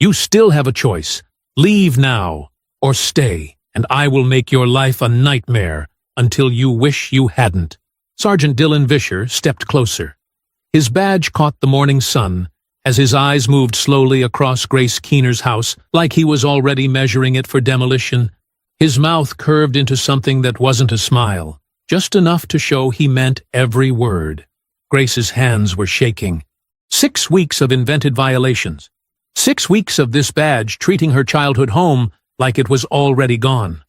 You still have a choice. Leave now, or stay, and I will make your life a nightmare until you wish you hadn't. Sergeant Dylan Vischer stepped closer. His badge caught the morning sun as his eyes moved slowly across Grace Keener's house like he was already measuring it for demolition. His mouth curved into something that wasn't a smile, just enough to show he meant every word. Grace's hands were shaking. 6 weeks of invented violations. 6 weeks of this badge treating her childhood home like it was already gone.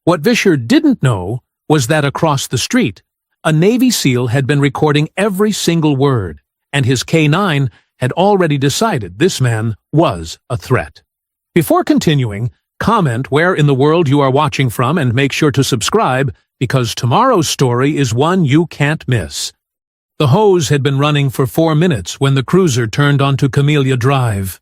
What Vischer didn't know was that across the street, a Navy SEAL had been recording every single word, and his K-9 had already decided this man was a threat. Before continuing, comment where in the world you are watching from and make sure to subscribe because tomorrow's story is one you can't miss. The hose had been running for 4 minutes when the cruiser turned onto Camellia Drive.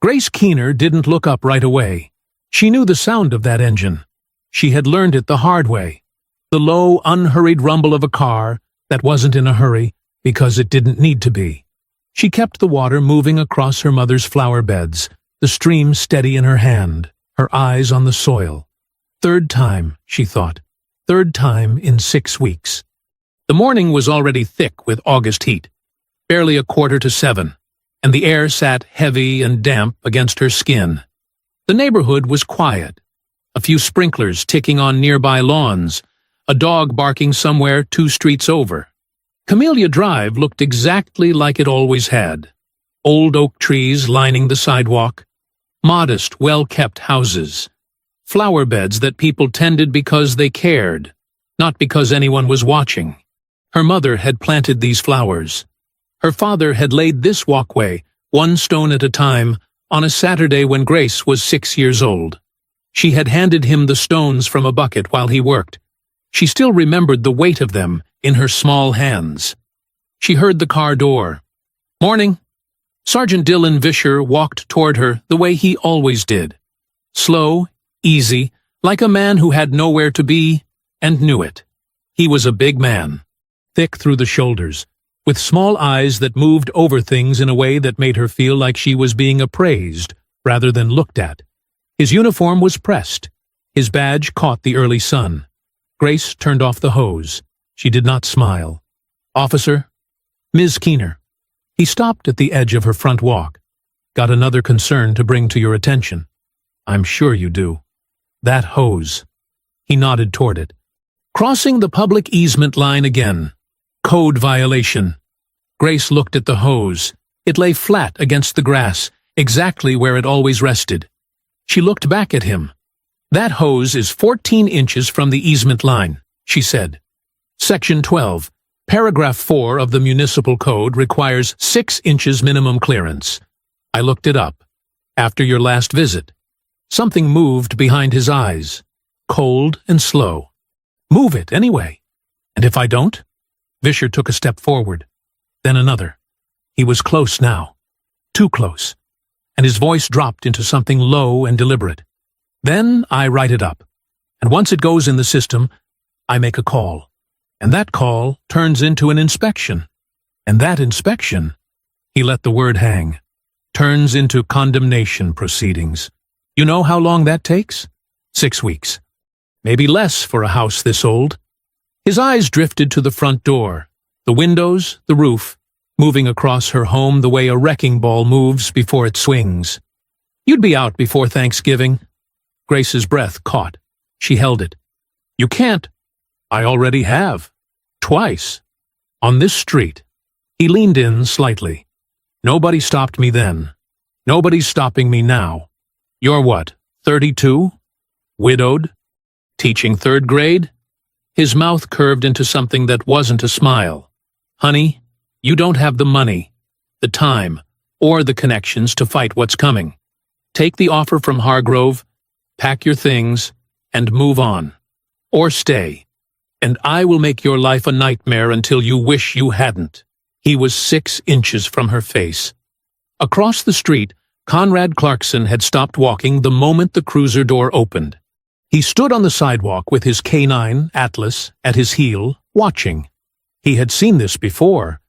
Grace Keener didn't look up right away. She knew the sound of that engine. She had learned it the hard way. The low, unhurried rumble of a car that wasn't in a hurry because it didn't need to be. She kept the water moving across her mother's flower beds, the stream steady in her hand, her eyes on the soil. 3rd time, she thought. 3rd time in 6 weeks. The morning was already thick with August heat, barely 6:45, and the air sat heavy and damp against her skin. The neighborhood was quiet. A few sprinklers ticking on nearby lawns, a dog barking somewhere 2 streets over. Camellia Drive looked exactly like it always had. Old oak trees lining the sidewalk, modest, well-kept houses, flower beds that people tended because they cared, not because anyone was watching. Her mother had planted these flowers. Her father had laid this walkway, 1 stone at a time, on a Saturday when Grace was 6 years old. She had handed him the stones from a bucket while he worked. She still remembered the weight of them in her small hands. She heard the car door. "Morning." Sergeant Dylan Vischer walked toward her the way he always did. Slow, easy, like a man who had nowhere to be and knew it. He was a big man, thick through the shoulders, with small eyes that moved over things in a way that made her feel like she was being appraised rather than looked at. His uniform was pressed. His badge caught the early sun. Grace turned off the hose. She did not smile. "Officer?" "Ms. Keener." He stopped at the edge of her front walk. "Got another concern to bring to your attention." "I'm sure you do." "That hose." He nodded toward it. "Crossing the public easement line again. Code violation." Grace looked at the hose. It lay flat against the grass, exactly where it always rested. She looked back at him. "That hose is 14 inches from the easement line," she said. Section 12, Paragraph 4 of the Municipal Code requires 6 inches minimum clearance. I looked it up. After your last visit. Something moved behind his eyes, cold and slow. "Move it, anyway." "And if I don't?" Vischer took a step forward, then another. He was close now, too close, and his voice dropped into something low and deliberate. "Then I write it up, and once it goes in the system, I make a call. And that call turns into an inspection. And that inspection," he let the word hang, "turns into condemnation proceedings. You know how long that takes? 6 weeks. Maybe less for a house this old." His eyes drifted to the front door, the windows, the roof, moving across her home the way a wrecking ball moves before it swings. "You'd be out before Thanksgiving." Grace's breath caught. She held it. "You can't." "I already have. Twice. On this street." He leaned in slightly. "Nobody stopped me then. Nobody's stopping me now. You're what, 32? Widowed? Teaching 3rd grade?" His mouth curved into something that wasn't a smile. "Honey, you don't have the money, the time, or the connections to fight what's coming. Take the offer from Hargrove, pack your things, and move on. Or stay. And I will make your life a nightmare until you wish you hadn't." He was 6 inches from her face. Across the street, Conrad Clarkson had stopped walking the moment the cruiser door opened. He stood on the sidewalk with his K-9, Atlas, at his heel, watching. He had seen this before.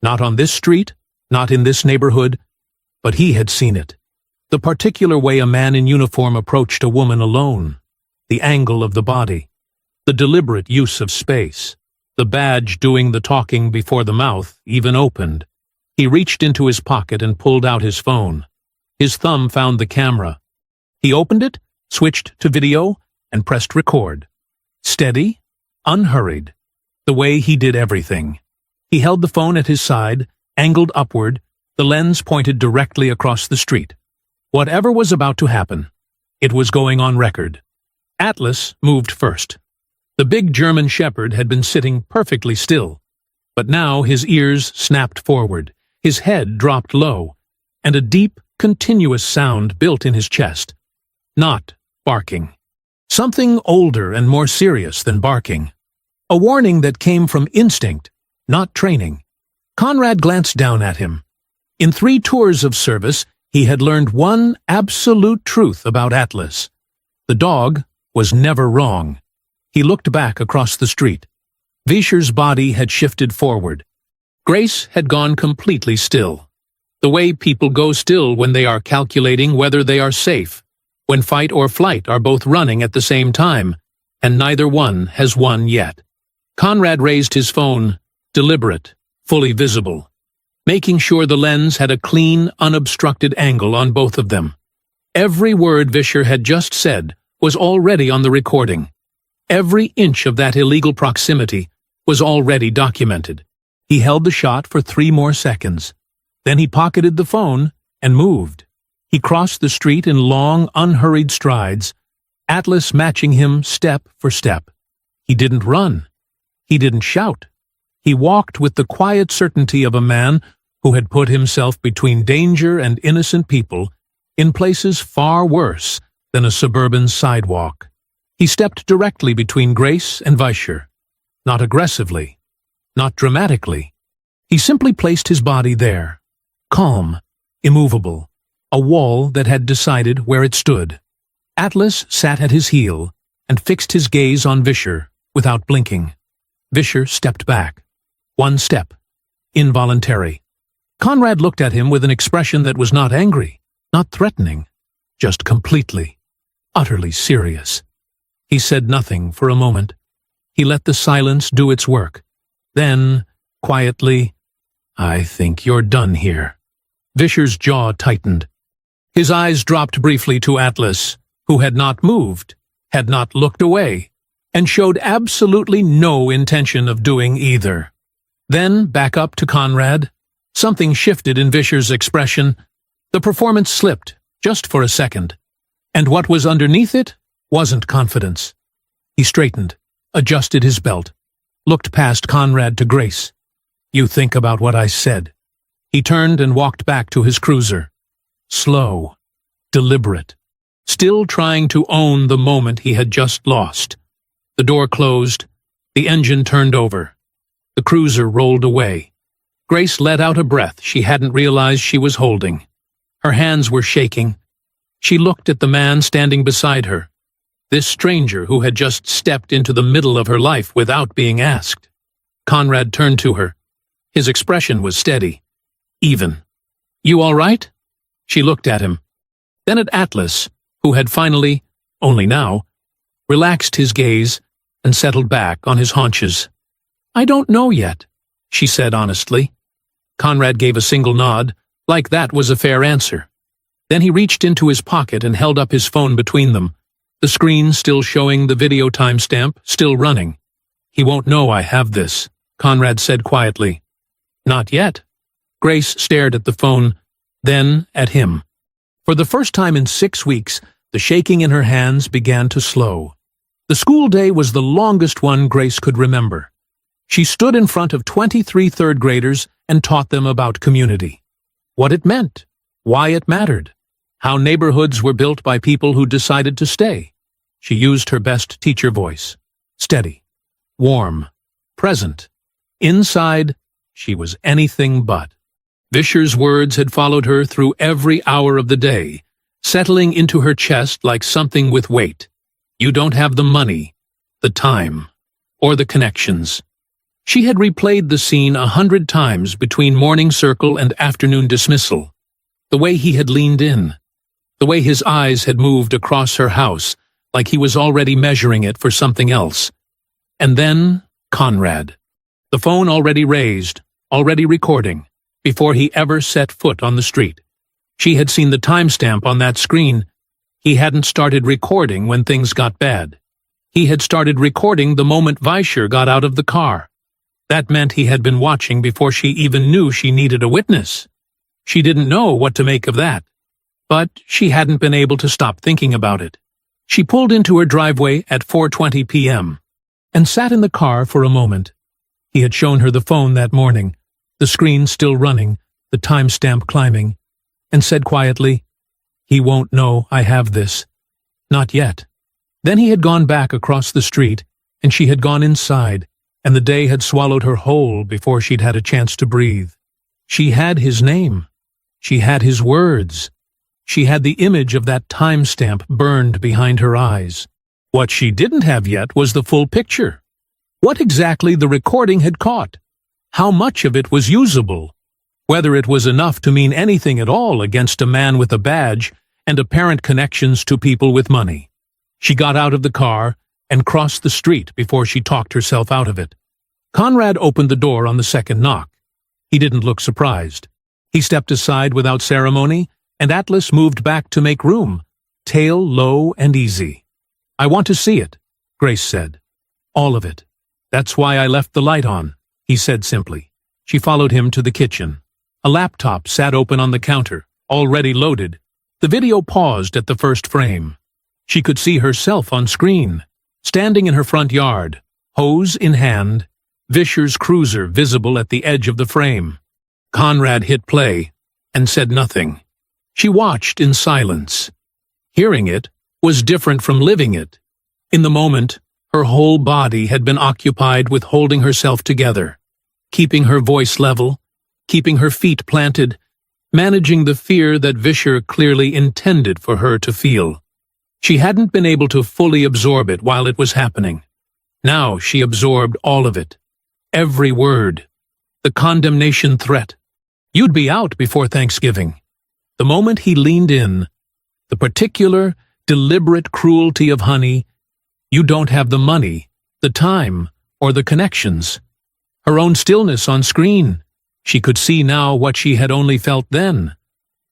Not on this street, not in this neighborhood, but he had seen it. The particular way a man in uniform approached a woman alone, the angle of the body, the deliberate use of space, the badge doing the talking before the mouth even opened. He reached into his pocket and pulled out his phone. His thumb found the camera. He opened it, switched to video, and pressed record. Steady, unhurried, the way he did everything. He held the phone at his side, angled upward, the lens pointed directly across the street. Whatever was about to happen, it was going on record. Atlas moved first. The big German shepherd had been sitting perfectly still, but now his ears snapped forward, his head dropped low, and a deep, continuous sound built in his chest. Not barking. Something older and more serious than barking. A warning that came from instinct, not training. Conrad glanced down at him. In 3 tours of service, he had learned one absolute truth about Atlas. The dog was never wrong. He looked back across the street. Vischer's body had shifted forward. Grace had gone completely still. The way people go still when they are calculating whether they are safe, when fight or flight are both running at the same time, and neither one has won yet. Conrad raised his phone, deliberate, fully visible, making sure the lens had a clean, unobstructed angle on both of them. Every word Vischer had just said was already on the recording. Every inch of that illegal proximity was already documented. He held the shot for 3 more seconds. Then he pocketed the phone and moved. He crossed the street in long, unhurried strides, Atlas matching him step for step. He didn't run. He didn't shout. He walked with the quiet certainty of a man who had put himself between danger and innocent people in places far worse than a suburban sidewalk. He stepped directly between Grace and Vischer. Not aggressively, not dramatically. He simply placed his body there, calm, immovable, a wall that had decided where it stood. Atlas sat at his heel and fixed his gaze on Vischer without blinking. Vischer stepped back. 1 step. Involuntary. Conrad looked at him with an expression that was not angry, not threatening, just completely, utterly serious. He said nothing for a moment. He let the silence do its work. Then, quietly, "I think you're done here." Vischer's jaw tightened. His eyes dropped briefly to Atlas, who had not moved, had not looked away, and showed absolutely no intention of doing either. Then back up to Conrad. Something shifted in Vischer's expression. The performance slipped, just for a second. And what was underneath it wasn't confidence. He straightened, adjusted his belt, looked past Conrad to Grace. "You think about what I said." He turned and walked back to his cruiser. Slow, deliberate, still trying to own the moment he had just lost. The door closed. The engine turned over. The cruiser rolled away. Grace let out a breath she hadn't realized she was holding. Her hands were shaking. She looked at the man standing beside her, this stranger who had just stepped into the middle of her life without being asked. Conrad turned to her. His expression was steady, even. "You all right?" She looked at him, then at Atlas, who had finally, only now, relaxed his gaze and settled back on his haunches. "I don't know yet," she said honestly. Conrad gave a single nod, like that was a fair answer. Then he reached into his pocket and held up his phone between them, the screen still showing the video timestamp, still running. "He won't know I have this," Conrad said quietly. "Not yet." Grace stared at the phone, then at him. For the first time in 6 weeks, the shaking in her hands began to slow. The school day was the longest one Grace could remember. She stood in front of 23 third graders and taught them about community. What it meant, why it mattered, how neighborhoods were built by people who decided to stay. She used her best teacher voice. Steady, warm, present. Inside, she was anything but. Vischer's words had followed her through every hour of the day, settling into her chest like something with weight. You don't have the money, the time, or the connections. She had replayed the scene 100 times between morning circle and afternoon dismissal. The way he had leaned in, The way his eyes had moved across her house, like he was already measuring it for something else. And then, Conrad. The phone already raised, already recording, before he ever set foot on the street. She had seen the timestamp on that screen. He hadn't started recording when things got bad. He had started recording the moment Vischer got out of the car. That meant he had been watching before she even knew she needed a witness. She didn't know what to make of that. But she hadn't been able to stop thinking about it. She pulled into her driveway at 4:20 p.m. and sat in the car for a moment. He had shown her the phone that morning, the screen still running, the timestamp climbing, and said quietly, "He won't know I have this. Not yet." Then he had gone back across the street, and she had gone inside, and the day had swallowed her whole before she'd had a chance to breathe. She had his name. She had his words. She had the image of that timestamp burned behind her eyes. What she didn't have yet was the full picture. What exactly the recording had caught. How much of it was usable. Whether it was enough to mean anything at all against a man with a badge and apparent connections to people with money. She got out of the car and crossed the street before she talked herself out of it. Conrad opened the door on the second knock. He didn't look surprised. He stepped aside without ceremony, and Atlas moved back to make room, tail low and easy. "I want to see it," Grace said. "All of it. That's why I left the light on," he said simply. She followed him to the kitchen. A laptop sat open on the counter, already loaded. The video paused at the first frame. She could see herself on screen, standing in her front yard, hose in hand, Vischer's cruiser visible at the edge of the frame. Conrad hit play and said nothing. She watched in silence. Hearing it was different from living it. In the moment, her whole body had been occupied with holding herself together, keeping her voice level, keeping her feet planted, managing the fear that Vischer clearly intended for her to feel. She hadn't been able to fully absorb it while it was happening. Now she absorbed all of it. Every word. The condemnation threat. "You'd be out before Thanksgiving." The moment he leaned in, the particular, deliberate cruelty of Honey, "You don't have the money, the time, or the connections." Her own stillness on screen. She could see now what she had only felt then.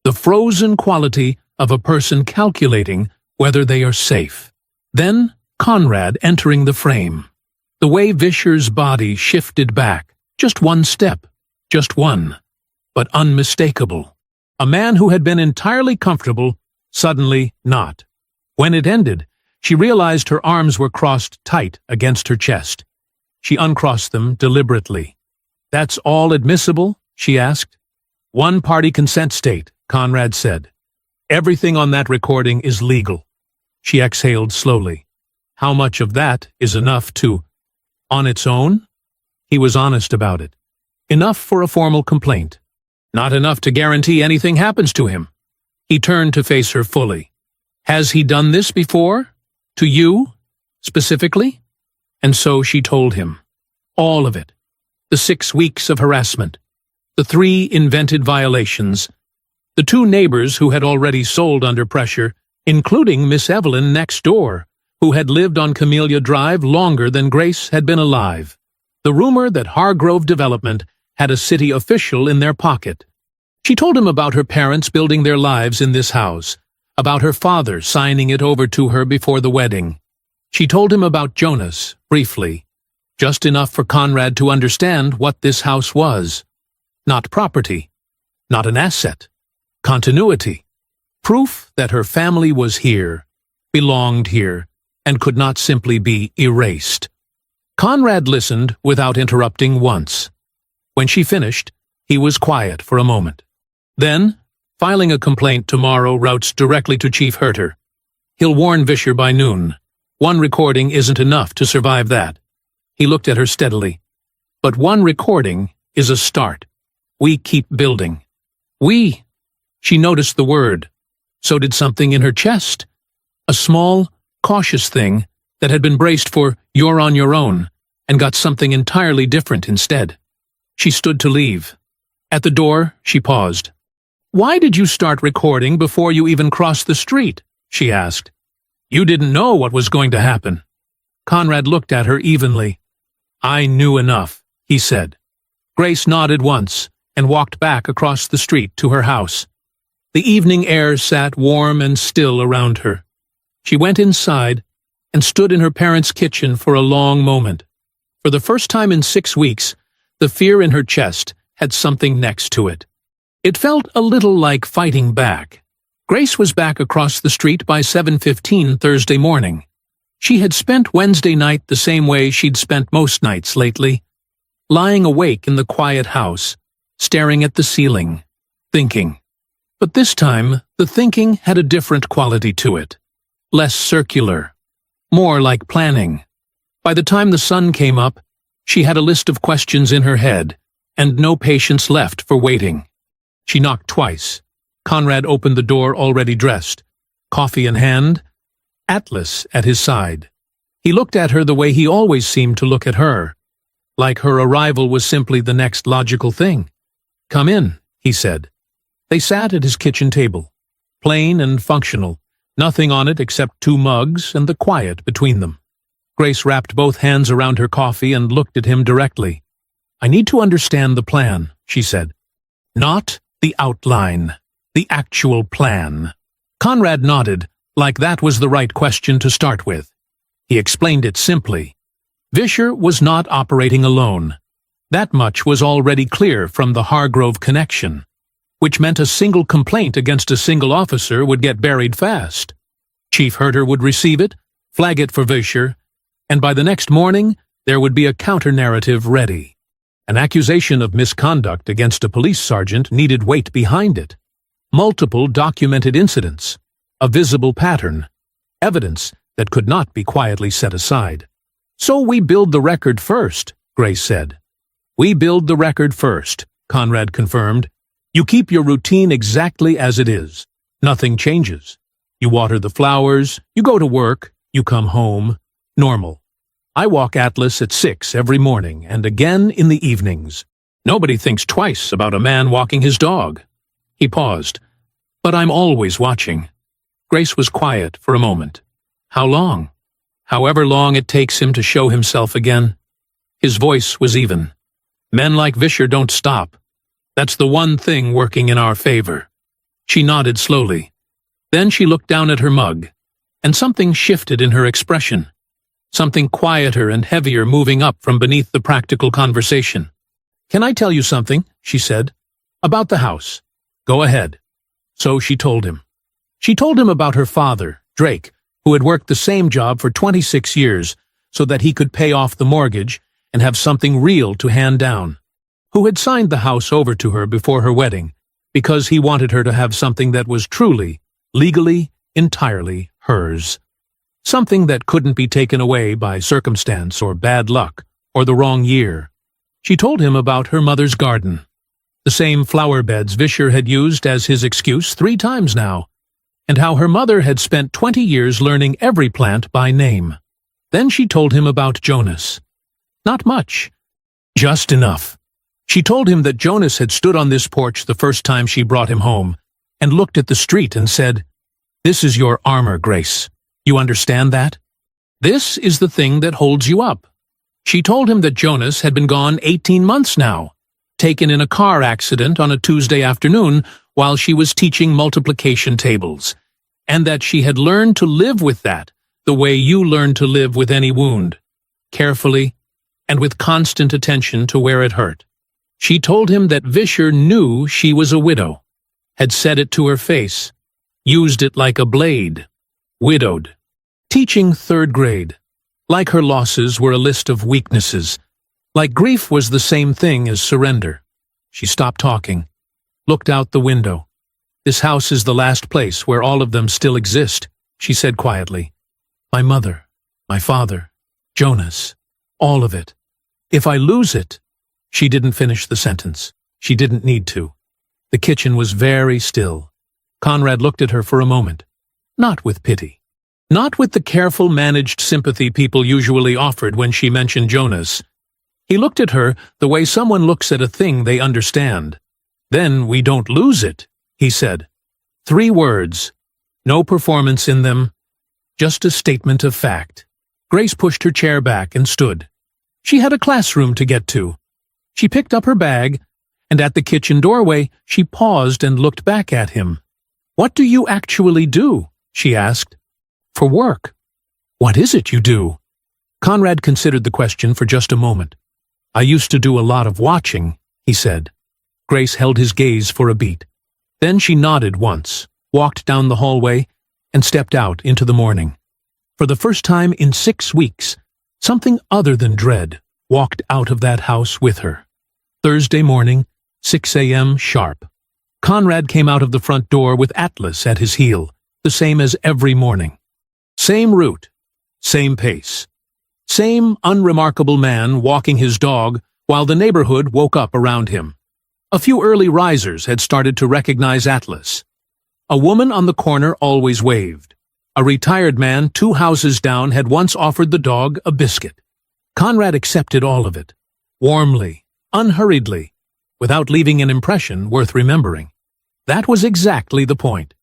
The frozen quality of a person calculating whether they are safe. Then Conrad entering the frame. The way Vischer's body shifted back, just one step, just one, but unmistakable. A man who had been entirely comfortable, suddenly not. When it ended, she realized her arms were crossed tight against her chest. She uncrossed them deliberately. "That's all admissible?" she asked. "One-party consent state," Conrad said. "Everything on that recording is legal." She exhaled slowly. "How much of that is enough to—" "On its own?" He was honest about it. "Enough for a formal complaint. Not enough to guarantee anything happens to him." He turned to face her fully. "Has he done this before? To you? Specifically?" And so she told him. All of it. The 6 weeks of harassment. The 3 invented violations. The 2 neighbors who had already sold under pressure, including Miss Evelyn next door, who had lived on Camellia Drive longer than Grace had been alive. The rumor that Hargrove Development had a city official in their pocket. She told him about her parents building their lives in this house, about her father signing it over to her before the wedding. She told him about Jonas, briefly, just enough for Conrad to understand what this house was. Not property, not an asset. Continuity. Proof that her family was here, belonged here, and could not simply be erased. Conrad listened without interrupting once. When she finished, he was quiet for a moment. Then, filing a complaint tomorrow routes directly to Chief Herter. He'll warn Vischer by noon. 1 recording isn't enough to survive that. He looked at her steadily. But 1 recording is a start. We keep building. We. She noticed the word. So did something in her chest. A small, cautious thing that had been braced for "you're on your own," and got something entirely different instead. She stood to leave. At the door, she paused. "Why did you start recording before you even crossed the street?" she asked. "You didn't know what was going to happen." Conrad looked at her evenly. "I knew enough," he said. Grace nodded once and walked back across the street to her house. The evening air sat warm and still around her. She went inside and stood in her parents' kitchen for a long moment. For the first time in 6 weeks, the fear in her chest had something next to it. It felt a little like fighting back. Grace was back across the street by 7:15 Thursday morning. She had spent Wednesday night the same way she'd spent most nights lately, lying awake in the quiet house, staring at the ceiling, thinking. But this time, the thinking had a different quality to it. Less circular. More like planning. By the time the sun came up, she had a list of questions in her head, and no patience left for waiting. She knocked twice. Conrad opened the door already dressed, coffee in hand, Atlas at his side. He looked at her the way he always seemed to look at her, like her arrival was simply the next logical thing. "Come in," he said. They sat at his kitchen table, plain and functional, nothing on it except 2 mugs and the quiet between them. Grace wrapped both hands around her coffee and looked at him directly. "I need to understand the plan," she said. "Not the outline, the actual plan." Conrad nodded, like that was the right question to start with. He explained it simply. Vischer was not operating alone. That much was already clear from the Hargrove connection, which meant a single complaint against a single officer would get buried fast. Chief Herter would receive it, flag it for Vischer, and by the next morning there would be a counter-narrative ready. An accusation of misconduct against a police sergeant needed weight behind it. Multiple documented incidents, a visible pattern, evidence that could not be quietly set aside. "So we build the record first," Grace said. "We build the record first," Conrad confirmed. "You keep your routine exactly as it is. Nothing changes. You water the flowers, you go to work, you come home. Normal. I walk Atlas at 6 every morning and again in the evenings. Nobody thinks twice about a man walking his dog." He paused. "But I'm always watching." Grace was quiet for a moment. "How long?" "However long it takes him to show himself again." His voice was even. "Men like Vischer don't stop. That's the one thing working in our favor." She nodded slowly. Then she looked down at her mug, and something shifted in her expression. Something quieter and heavier moving up from beneath the practical conversation. "Can I tell you something?" she said. "About the house." "Go ahead." So she told him. She told him about her father, Drake, who had worked the same job for 26 years so that he could pay off the mortgage and have something real to hand down, who had signed the house over to her before her wedding because he wanted her to have something that was truly, legally, entirely hers. Something that couldn't be taken away by circumstance or bad luck or the wrong year. She told him about her mother's garden, the same flower beds Vischer had used as his excuse 3 times now, and how her mother had spent 20 years learning every plant by name. Then she told him about Jonas. Not much. Just enough. She told him that Jonas had stood on this porch the first time she brought him home, and looked at the street and said, "This is your armor, Grace. You understand that? This is the thing that holds you up." She told him that Jonas had been gone 18 months now, taken in a car accident on a Tuesday afternoon while she was teaching multiplication tables, and that she had learned to live with that the way you learn to live with any wound, carefully and with constant attention to where it hurt. She told him that Vischer knew she was a widow, had said it to her face, used it like a blade, widowed. Teaching 3rd grade, like her losses were a list of weaknesses, like grief was the same thing as surrender. She stopped talking, looked out the window. "This house is the last place where all of them still exist," she said quietly. "My mother, my father, Jonas, all of it. If I lose it—" She didn't finish the sentence. She didn't need to. The kitchen was very still. Conrad looked at her for a moment, not with pity. Not with the careful, managed sympathy people usually offered when she mentioned Jonas. He looked at her the way someone looks at a thing they understand. "Then we don't lose it," he said. 3 words. No performance in them. Just a statement of fact. Grace pushed her chair back and stood. She had a classroom to get to. She picked up her bag, and at the kitchen doorway she paused and looked back at him. "What do you actually do?" she asked. "For work." "What is it you do?" Conrad considered the question for just a moment. "I used to do a lot of watching," he said. Grace held his gaze for a beat. Then she nodded once, walked down the hallway, and stepped out into the morning. For the first time in 6 weeks, something other than dread walked out of that house with her. Thursday morning, 6 a.m. sharp. Conrad came out of the front door with Atlas at his heel, the same as every morning. Same route, same pace. Same unremarkable man walking his dog while the neighborhood woke up around him. A few early risers had started to recognize Atlas. A woman on the corner always waved. A retired man 2 houses down had once offered the dog a biscuit. Conrad accepted all of it, warmly, unhurriedly, without leaving an impression worth remembering. That was exactly the point.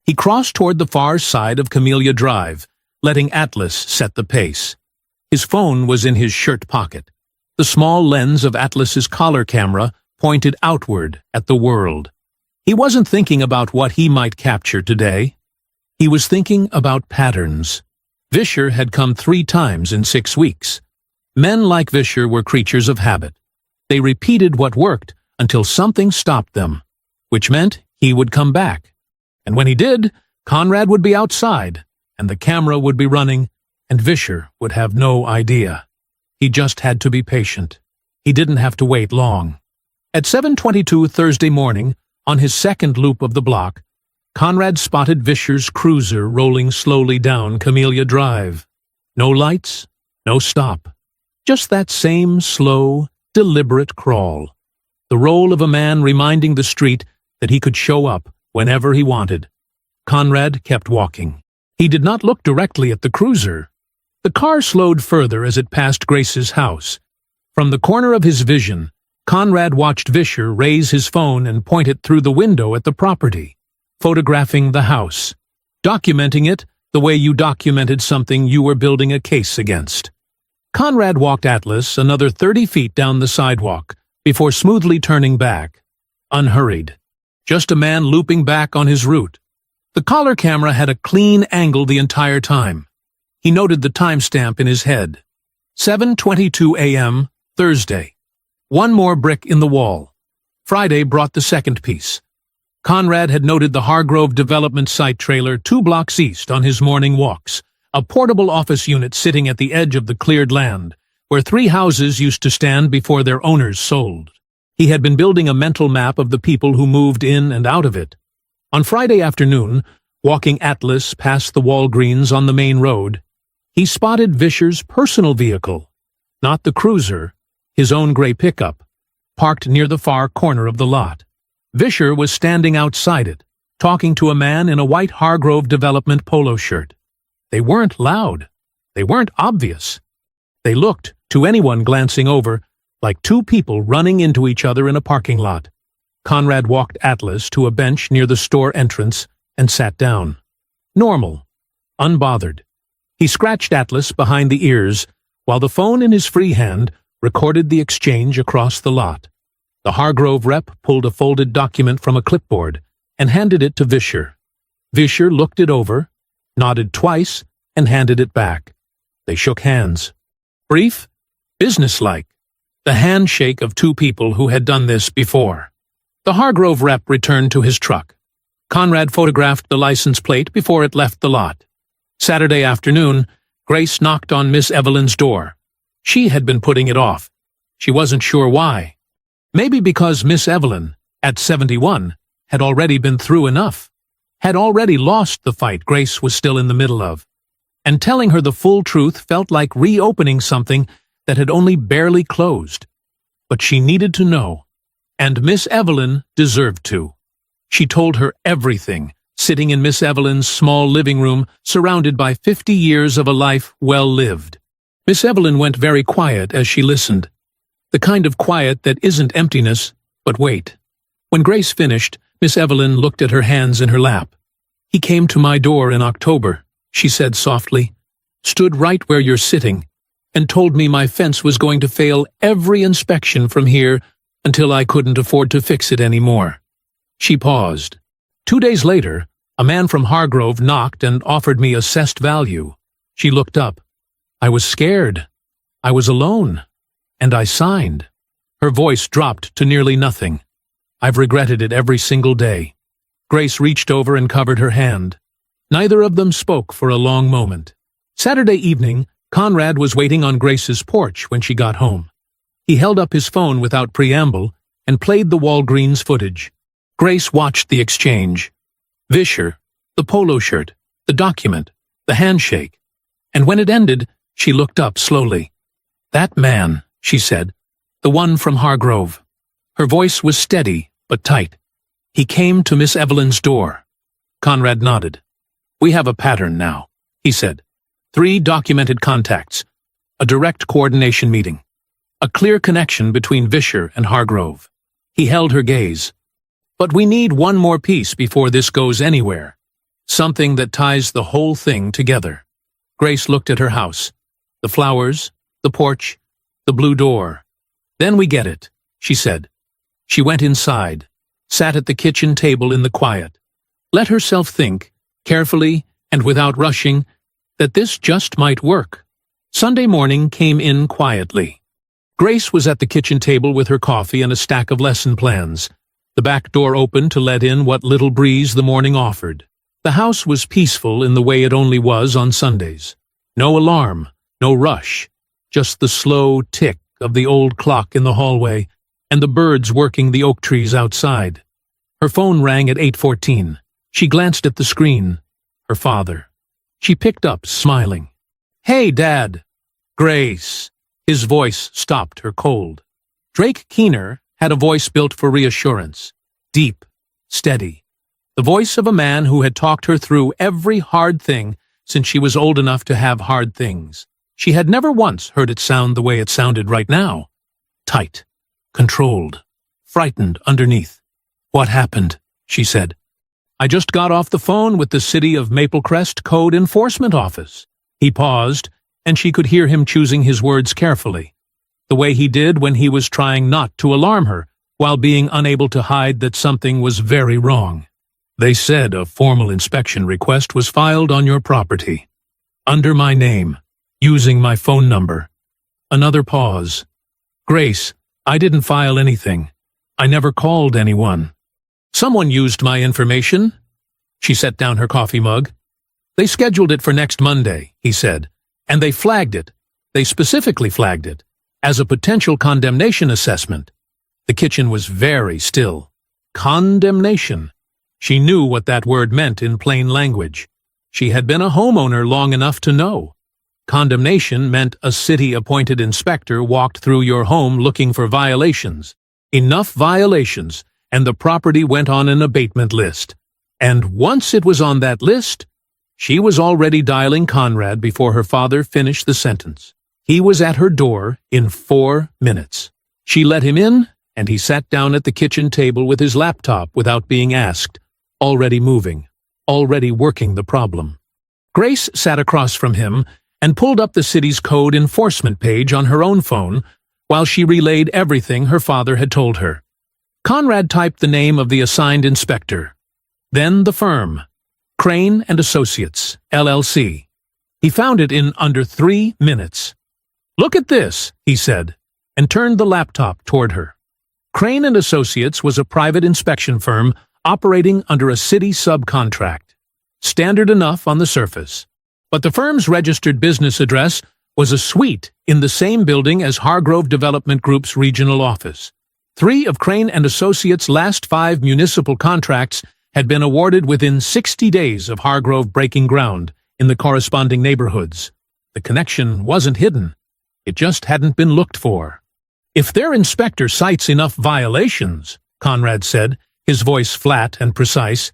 He crossed toward the far side of Camellia Drive, letting Atlas set the pace. His phone was in his shirt pocket. The small lens of Atlas's collar camera pointed outward at the world. He wasn't thinking about what he might capture today. He was thinking about patterns. Vischer had come 3 times in 6 weeks. Men like Vischer were creatures of habit. They repeated what worked until something stopped them, which meant he would come back. And when he did, Conrad would be outside, and the camera would be running, and Vischer would have no idea. He just had to be patient. He didn't have to wait long. At 7:22 Thursday morning, on his second loop of the block, Conrad spotted Vischer's cruiser rolling slowly down Camellia Drive. No lights, no stop. Just that same slow, deliberate crawl. The roll of a man reminding the street that he could show up whenever he wanted. Conrad kept walking. He did not look directly at the cruiser. The car slowed further as it passed Grace's house. From the corner of his vision, Conrad watched Vischer raise his phone and point it through the window at the property, photographing the house, documenting it the way you documented something you were building a case against. Conrad walked Atlas another 30 feet down the sidewalk before smoothly turning back, unhurried. Just a man looping back on his route. The collar camera had a clean angle the entire time. He noted the timestamp in his head. 7:22 a.m., Thursday. 1 more brick in the wall. Friday brought the second piece. Conrad had noted the Hargrove development site trailer 2 blocks east on his morning walks, a portable office unit sitting at the edge of the cleared land, where 3 houses used to stand before their owners sold. He had been building a mental map of the people who moved in and out of it. On Friday afternoon, walking Atlas past the Walgreens on the main road, he spotted Vischer's personal vehicle, not the cruiser, his own gray pickup, parked near the far corner of the lot. Vischer was standing outside it, talking to a man in a white Hargrove development polo shirt. They weren't loud. They weren't obvious. They looked, to anyone glancing over, like 2 people running into each other in a parking lot. Conrad walked Atlas to a bench near the store entrance and sat down. Normal, unbothered. He scratched Atlas behind the ears, while the phone in his free hand recorded the exchange across the lot. The Hargrove rep pulled a folded document from a clipboard and handed it to Vischer. Vischer looked it over, nodded twice, and handed it back. They shook hands. Brief, businesslike. The handshake of 2 people who had done this before. The Hargrove rep returned to his truck. Conrad photographed the license plate before it left the lot. Saturday afternoon, Grace knocked on Miss Evelyn's door. She had been putting it off. She wasn't sure why. Maybe because Miss Evelyn, at 71, had already been through enough, had already lost the fight Grace was still in the middle of. And telling her the full truth felt like reopening something that had only barely closed. But she needed to know, and Miss Evelyn deserved to. She told her everything, sitting in Miss Evelyn's small living room, surrounded by 50 years of a life well lived. Miss Evelyn went very quiet as she listened. The kind of quiet that isn't emptiness, but wait. When Grace finished, Miss Evelyn looked at her hands in her lap. "He came to my door in October," she said softly, "stood right where you're sitting, and told me my fence was going to fail every inspection from here until I couldn't afford to fix it anymore." She paused. 2 days later, a man from Hargrove knocked and offered me assessed value. She looked up. I was scared. I was alone. And I signed. Her voice dropped to nearly nothing. I've regretted it every single day. Grace reached over and covered her hand. Neither of them spoke for a long moment. Saturday evening, Conrad was waiting on Grace's porch when she got home. He held up his phone without preamble and played the Walgreens footage. Grace watched the exchange. Vischer, the polo shirt, the document, the handshake. And when it ended, she looked up slowly. "That man," she said, "the one from Hargrove." Her voice was steady but tight. "He came to Miss Evelyn's door." Conrad nodded. "We have a pattern now," he said. 3 documented contacts, a direct coordination meeting, a clear connection between Vischer and Hargrove. He held her gaze. "But we need one more piece before this goes anywhere. Something that ties the whole thing together." Grace looked at her house. The flowers, the porch, the blue door. "Then we get it," she said. She went inside, sat at the kitchen table in the quiet, let herself think, carefully and without rushing, that this just might work. Sunday morning came in quietly. Grace was at the kitchen table with her coffee and a stack of lesson plans. The back door opened to let in what little breeze the morning offered. The house was peaceful in the way it only was on Sundays. No alarm, no rush, just the slow tick of the old clock in the hallway and the birds working the oak trees outside. Her phone rang at 8:14. She glanced at the screen. Her father. She picked up, smiling. "Hey, Dad." "Grace." His voice stopped her cold. Drake Keener had a voice built for reassurance. Deep, steady. The voice of a man who had talked her through every hard thing since she was old enough to have hard things. She had never once heard it sound the way it sounded right now. Tight, controlled, frightened underneath. "What happened?" she said. "I just got off the phone with the City of Maplecrest Code Enforcement Office." He paused, and she could hear him choosing his words carefully, the way he did when he was trying not to alarm her, while being unable to hide that something was very wrong. "They said a formal inspection request was filed on your property. Under my name, using my phone number." Another pause. "Grace, I didn't file anything. I never called anyone." "Someone used my information." She set down her coffee mug. "They scheduled it for next Monday," he said, "and they flagged it. They specifically flagged it as a potential condemnation assessment." The kitchen was very still. Condemnation. She knew what that word meant in plain language. She had been a homeowner long enough to know. Condemnation meant a city-appointed inspector walked through your home looking for violations. Enough violations, and the property went on an abatement list. And once it was on that list, she was already dialing Conrad before her father finished the sentence. He was at her door in 4 minutes. She let him in, and he sat down at the kitchen table with his laptop without being asked, already moving, already working the problem. Grace sat across from him and pulled up the city's code enforcement page on her own phone while she relayed everything her father had told her. Conrad typed the name of the assigned inspector, then the firm, Crane and Associates, LLC. He found it in under 3 minutes. "Look at this," he said, and turned the laptop toward her. Crane and Associates was a private inspection firm operating under a city subcontract. Standard enough on the surface. But the firm's registered business address was a suite in the same building as Hargrove Development Group's regional office. 3 of Crane and Associates' last 5 municipal contracts had been awarded within 60 days of Hargrove breaking ground in the corresponding neighborhoods. The connection wasn't hidden. It just hadn't been looked for. "If their inspector cites enough violations," Conrad said, his voice flat and precise,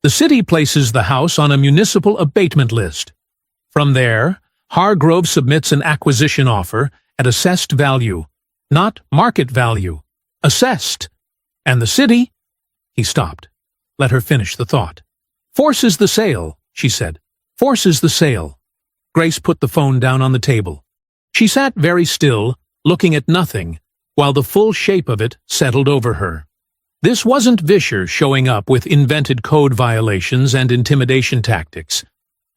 "the city places the house on a municipal abatement list. From there, Hargrove submits an acquisition offer at assessed value, not market value. Assessed. And the city—" He stopped. let her finish the thought. "Force is the sale," she said. "Force is the sale." Grace put the phone down on the table. She sat very still, looking at nothing, while the full shape of it settled over her. This wasn't Vischer showing up with invented code violations and intimidation tactics.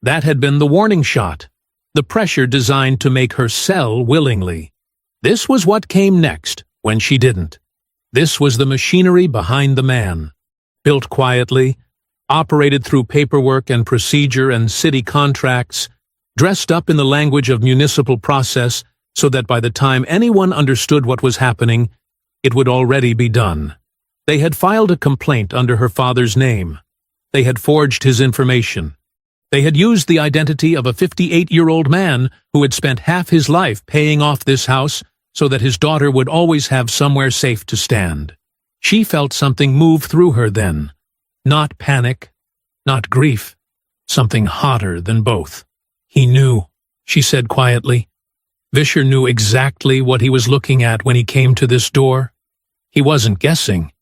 That had been the warning shot, the pressure designed to make her sell willingly. This was what came next, when she didn't. This was the machinery behind the man. Built quietly, operated through paperwork and procedure and city contracts, dressed up in the language of municipal process so that by the time anyone understood what was happening, it would already be done. They had filed a complaint under her father's name. They had forged his information. They had used the identity of a 58-year-old man who had spent half his life paying off this house so that his daughter would always have somewhere safe to stand. She felt something move through her then. Not panic, not grief, something hotter than both. "He knew," she said quietly. "Vischer knew exactly what he was looking at when he came to this door. He wasn't guessing.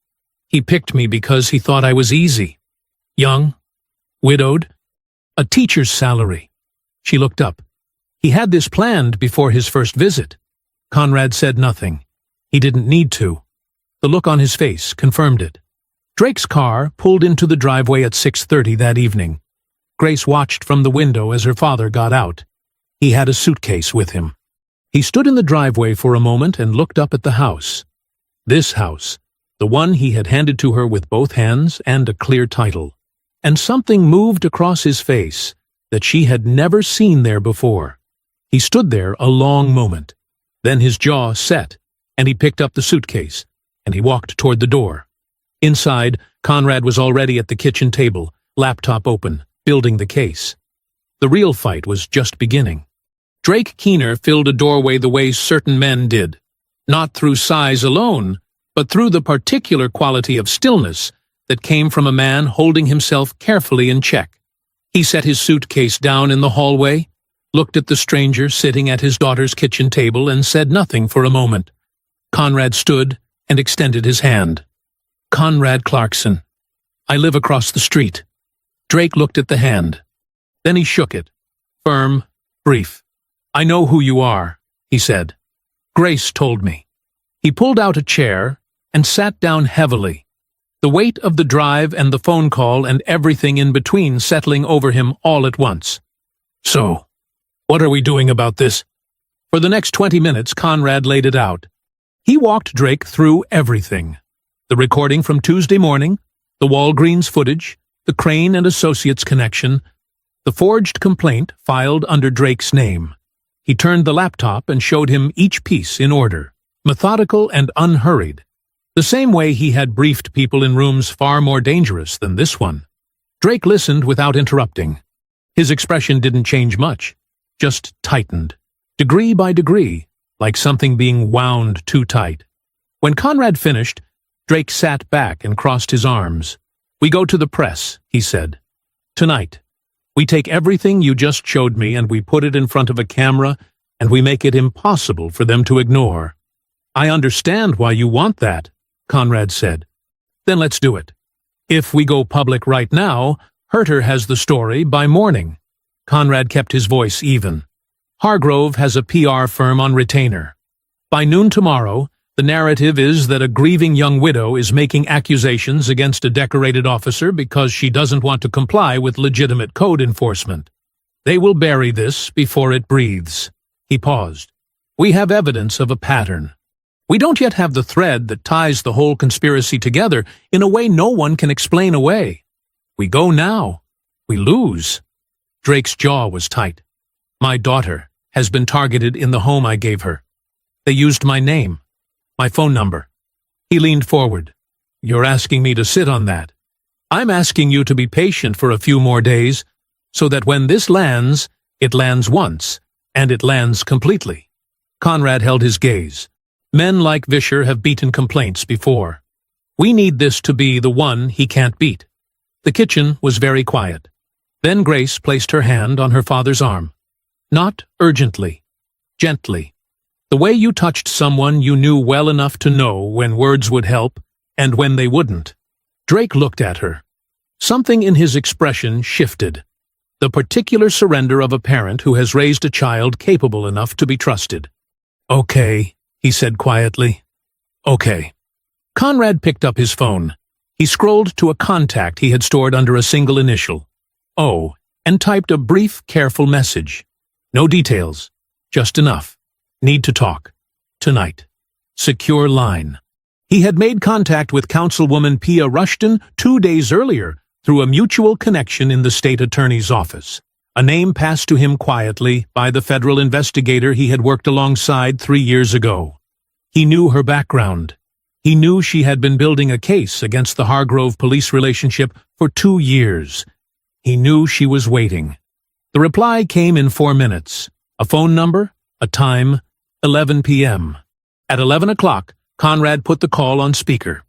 He picked me because he thought I was easy. Young, widowed, a teacher's salary." She looked up. He had this planned before his first visit. Conrad said nothing. He didn't need to. The look on his face confirmed it. Drake's car pulled into the driveway at 6:30 that evening. Grace watched from the window as her father got out. He had a suitcase with him. He stood in the driveway for a moment and looked up at the house. This house, the one he had handed to her with both hands and a clear title. And something moved across his face that she had never seen there before. He stood there a long moment. Then his jaw set, and he picked up the suitcase, and he walked toward the door. Inside, Conrad was already at the kitchen table, laptop open, building the case. The real fight was just beginning. Drake Keener filled a doorway the way certain men did, not through size alone, but through the particular quality of stillness that came from a man holding himself carefully in check. He set his suitcase down in the hallway, looked at the stranger sitting at his daughter's kitchen table, and said nothing for a moment. Conrad stood and extended his hand. "Conrad Clarkson. I live across the street." Drake looked at the hand. Then he shook it. Firm, brief. "I know who you are," he said. "Grace told me." He pulled out a chair and sat down heavily, the weight of the drive and the phone call and everything in between settling over him all at once. "So, what are we doing about this?" For the next 20 minutes, Conrad laid it out. He walked Drake through everything. The recording from Tuesday morning, the Walgreens footage, the Crane and Associates connection, the forged complaint filed under Drake's name. He turned the laptop and showed him each piece in order, methodical and unhurried, the same way he had briefed people in rooms far more dangerous than this one. Drake listened without interrupting. His expression didn't change much, just tightened, degree by degree, like something being wound too tight. When Conrad finished, Drake sat back and crossed his arms. "We go to the press," he said. "Tonight. We take everything you just showed me and we put it in front of a camera and we make it impossible for them to ignore." "I understand why you want that," Conrad said. "Then let's do it. If we go public right now, Herter has the story by morning." Conrad kept his voice even. "Hargrove has a PR firm on retainer. By noon tomorrow, the narrative is that a grieving young widow is making accusations against a decorated officer because she doesn't want to comply with legitimate code enforcement. They will bury this before it breathes." He paused. "We have evidence of a pattern. We don't yet have the thread that ties the whole conspiracy together in a way no one can explain away. We go now. We lose." Drake's jaw was tight. "My daughter has been targeted in the home I gave her. They used my name, my phone number." He leaned forward. "You're asking me to sit on that. I'm asking you to be patient for a few more days, so that when this lands, it lands once, and it lands completely." Conrad held his gaze. Men like Vischer have beaten complaints before. We need this to be the one he can't beat. The kitchen was very quiet. Then Grace placed her hand on her father's arm. Not urgently, gently. The way you touched someone you knew well enough to know when words would help and when they wouldn't. Drake looked at her. Something in his expression shifted. The particular surrender of a parent who has raised a child capable enough to be trusted. "Okay," he said quietly. "Okay." Conrad picked up his phone. He scrolled to a contact he had stored under a single initial, O, and typed a brief, careful message. No details. Just enough. Need to talk. Tonight. Secure line. He had made contact with Councilwoman Pia Rushton 2 days earlier through a mutual connection in the state attorney's office, a name passed to him quietly by the federal investigator he had worked alongside 3 years ago. He knew her background. He knew she had been building a case against the Hargrove police relationship for 2 years. He knew she was waiting. The reply came in 4 minutes. A phone number, a time, 11 p.m. At 11 o'clock, Conrad put the call on speaker.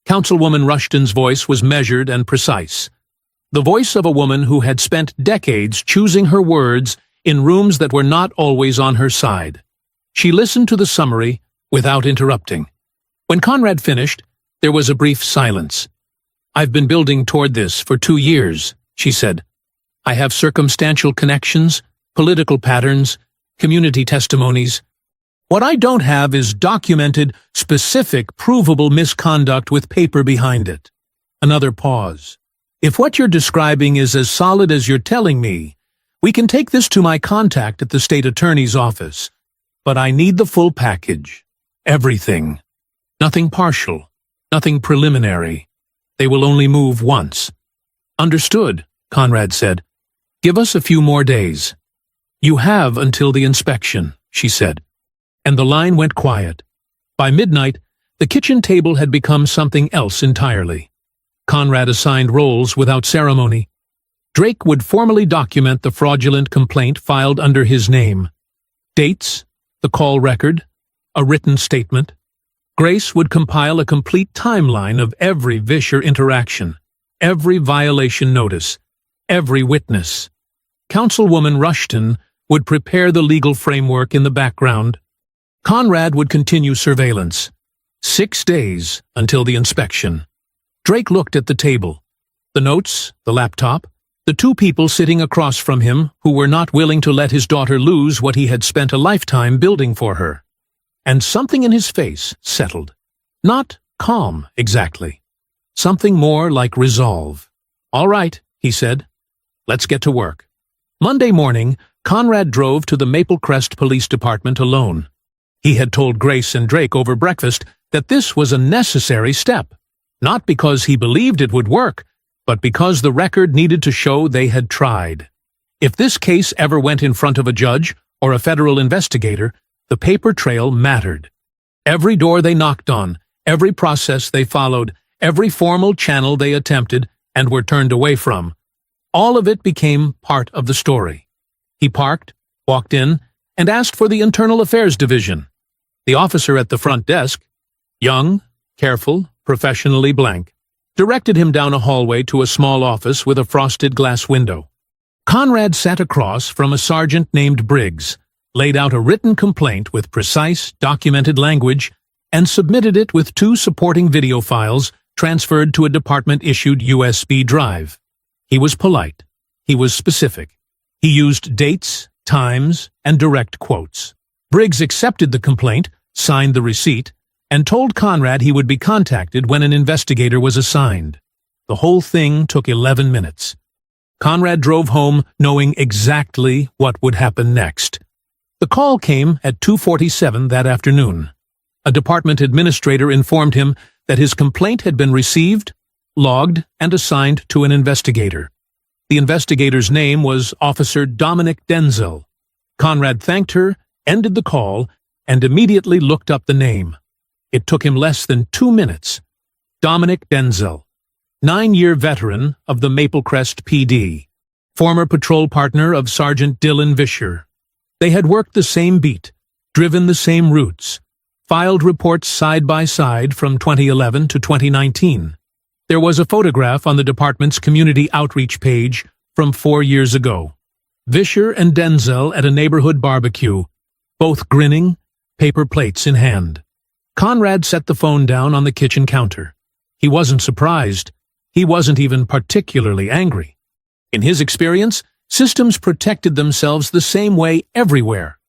Councilwoman Rushton's voice was measured and precise. The voice of a woman who had spent decades choosing her words in rooms that were not always on her side. She listened to the summary without interrupting. When Conrad finished, there was a brief silence. "I've been building toward this for 2 years, she said. "I have circumstantial connections, political patterns, community testimonies. What I don't have is documented, specific, provable misconduct with paper behind it." Another pause. "If what you're describing is as solid as you're telling me, we can take this to my contact at the state attorney's office. But I need the full package. Everything. Nothing partial. Nothing preliminary. They will only move once." "Understood," Conrad said. "Give us a few more days." "You have until the inspection," she said. And the line went quiet. By midnight, the kitchen table had become something else entirely. Conrad assigned roles without ceremony. Drake would formally document the fraudulent complaint filed under his name. Dates, the call record, a written statement. Grace would compile a complete timeline of every Vischer interaction, every violation notice, every witness. Councilwoman Rushton would prepare the legal framework in the background. Conrad would continue surveillance. 6 days until the inspection. Drake looked at the table. The notes, the laptop, the 2 people sitting across from him who were not willing to let his daughter lose what he had spent a lifetime building for her. And something in his face settled. Not calm, exactly. Something more like resolve. "All right," he said. "Let's get to work." Monday morning, Conrad drove to the Maple Crest Police Department alone. He had told Grace and Drake over breakfast that this was a necessary step, not because he believed it would work, but because the record needed to show they had tried. If this case ever went in front of a judge or a federal investigator, the paper trail mattered. Every door they knocked on, every process they followed, every formal channel they attempted and were turned away from, all of it became part of the story. He parked, walked in, and asked for the Internal Affairs Division. The officer at the front desk, young, careful, professionally blank, directed him down a hallway to a small office with a frosted glass window. Conrad sat across from a sergeant named Briggs, laid out a written complaint with precise, documented language, and submitted it with 2 supporting video files transferred to a department-issued USB drive. He was polite. He was specific. He used dates, times, and direct quotes. Briggs accepted the complaint, signed the receipt, and told Conrad he would be contacted when an investigator was assigned. The whole thing took 11 minutes. Conrad drove home knowing exactly what would happen next. The call came at 2:47 that afternoon. A department administrator informed him that his complaint had been received, logged, and assigned to an investigator. The investigator's name was Officer Dominic Denzel. Conrad thanked her, ended the call, and immediately looked up the name. It took him less than 2 minutes. Dominic Denzel, 9-year veteran of the Maple Crest PD, former patrol partner of Sergeant Dylan Vischer. They had worked the same beat, driven the same routes, filed reports side by side from 2011 to 2019. There was a photograph on the department's community outreach page from 4 years ago. Vischer and Denzel at a neighborhood barbecue, both grinning, paper plates in hand. Conrad set the phone down on the kitchen counter. He wasn't surprised. He wasn't even particularly angry. In his experience, systems protected themselves the same way everywhere.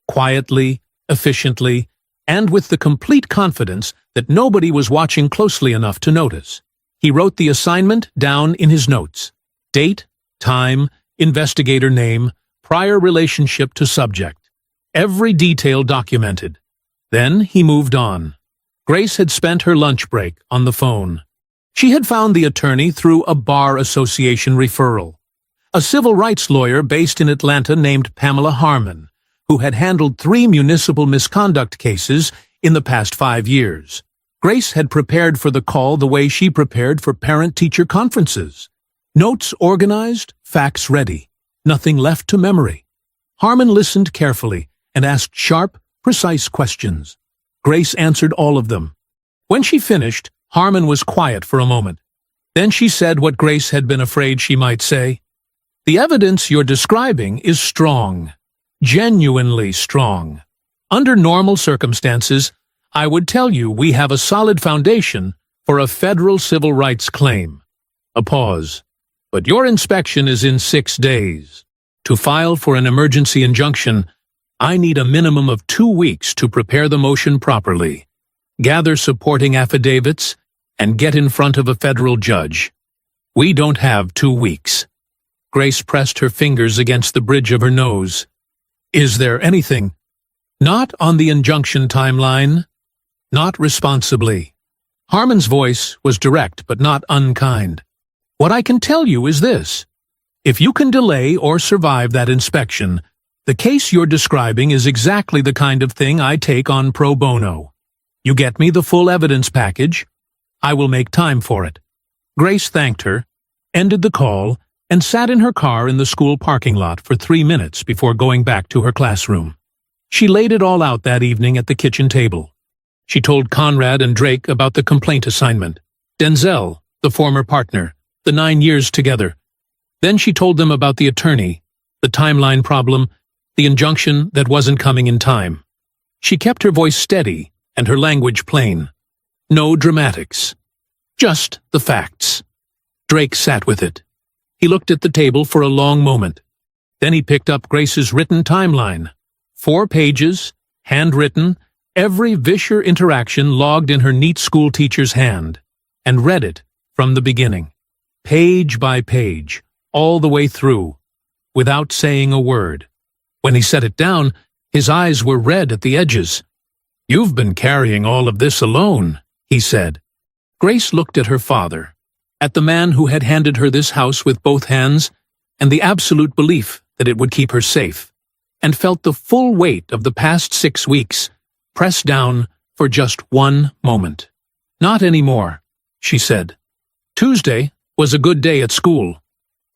Quietly, efficiently, and with the complete confidence that nobody was watching closely enough to notice. He wrote the assignment down in his notes. Date, time, investigator name, prior relationship to subject. Every detail documented. Then he moved on. Grace had spent her lunch break on the phone. She had found the attorney through a bar association referral. A civil rights lawyer based in Atlanta named Pamela Harmon, who had handled 3 municipal misconduct cases in the past 5 years. Grace had prepared for the call the way she prepared for parent-teacher conferences. Notes organized, facts ready, nothing left to memory. Harmon listened carefully and asked sharp, precise questions. Grace answered all of them. When she finished, Harmon was quiet for a moment. Then she said what Grace had been afraid she might say. "The evidence you're describing is strong. Genuinely strong. Under normal circumstances, I would tell you we have a solid foundation for a federal civil rights claim." A pause. "But your inspection is in 6 days. To file for an emergency injunction, I need a minimum of 2 weeks to prepare the motion properly, gather supporting affidavits, and get in front of a federal judge. We don't have 2 weeks. Grace pressed her fingers against the bridge of her nose. "Is there anything?" "Not on the injunction timeline. Not responsibly." Harmon's voice was direct but not unkind. "What I can tell you is this. If you can delay or survive that inspection, the case you're describing is exactly the kind of thing I take on pro bono. You get me the full evidence package, I will make time for it." Grace thanked her, ended the call, and sat in her car in the school parking lot for 3 minutes before going back to her classroom. She laid it all out that evening at the kitchen table. She told Conrad and Drake about the complaint assignment, Denzel, the former partner, the 9 years together. Then she told them about the attorney, the timeline problem, the injunction that wasn't coming in time. She kept her voice steady and her language plain. No dramatics. Just the facts. Drake sat with it. He looked at the table for a long moment. Then he picked up Grace's written timeline. 4 pages, handwritten, every Vischer interaction logged in her neat school teacher's hand, and read it from the beginning, page by page, all the way through, without saying a word. When he set it down, his eyes were red at the edges. "You've been carrying all of this alone," he said. Grace looked at her father, at the man who had handed her this house with both hands, and the absolute belief that it would keep her safe, and felt the full weight of the past 6 weeks, pressed down for just one moment. "Not anymore," she said. Tuesday was a good day at school.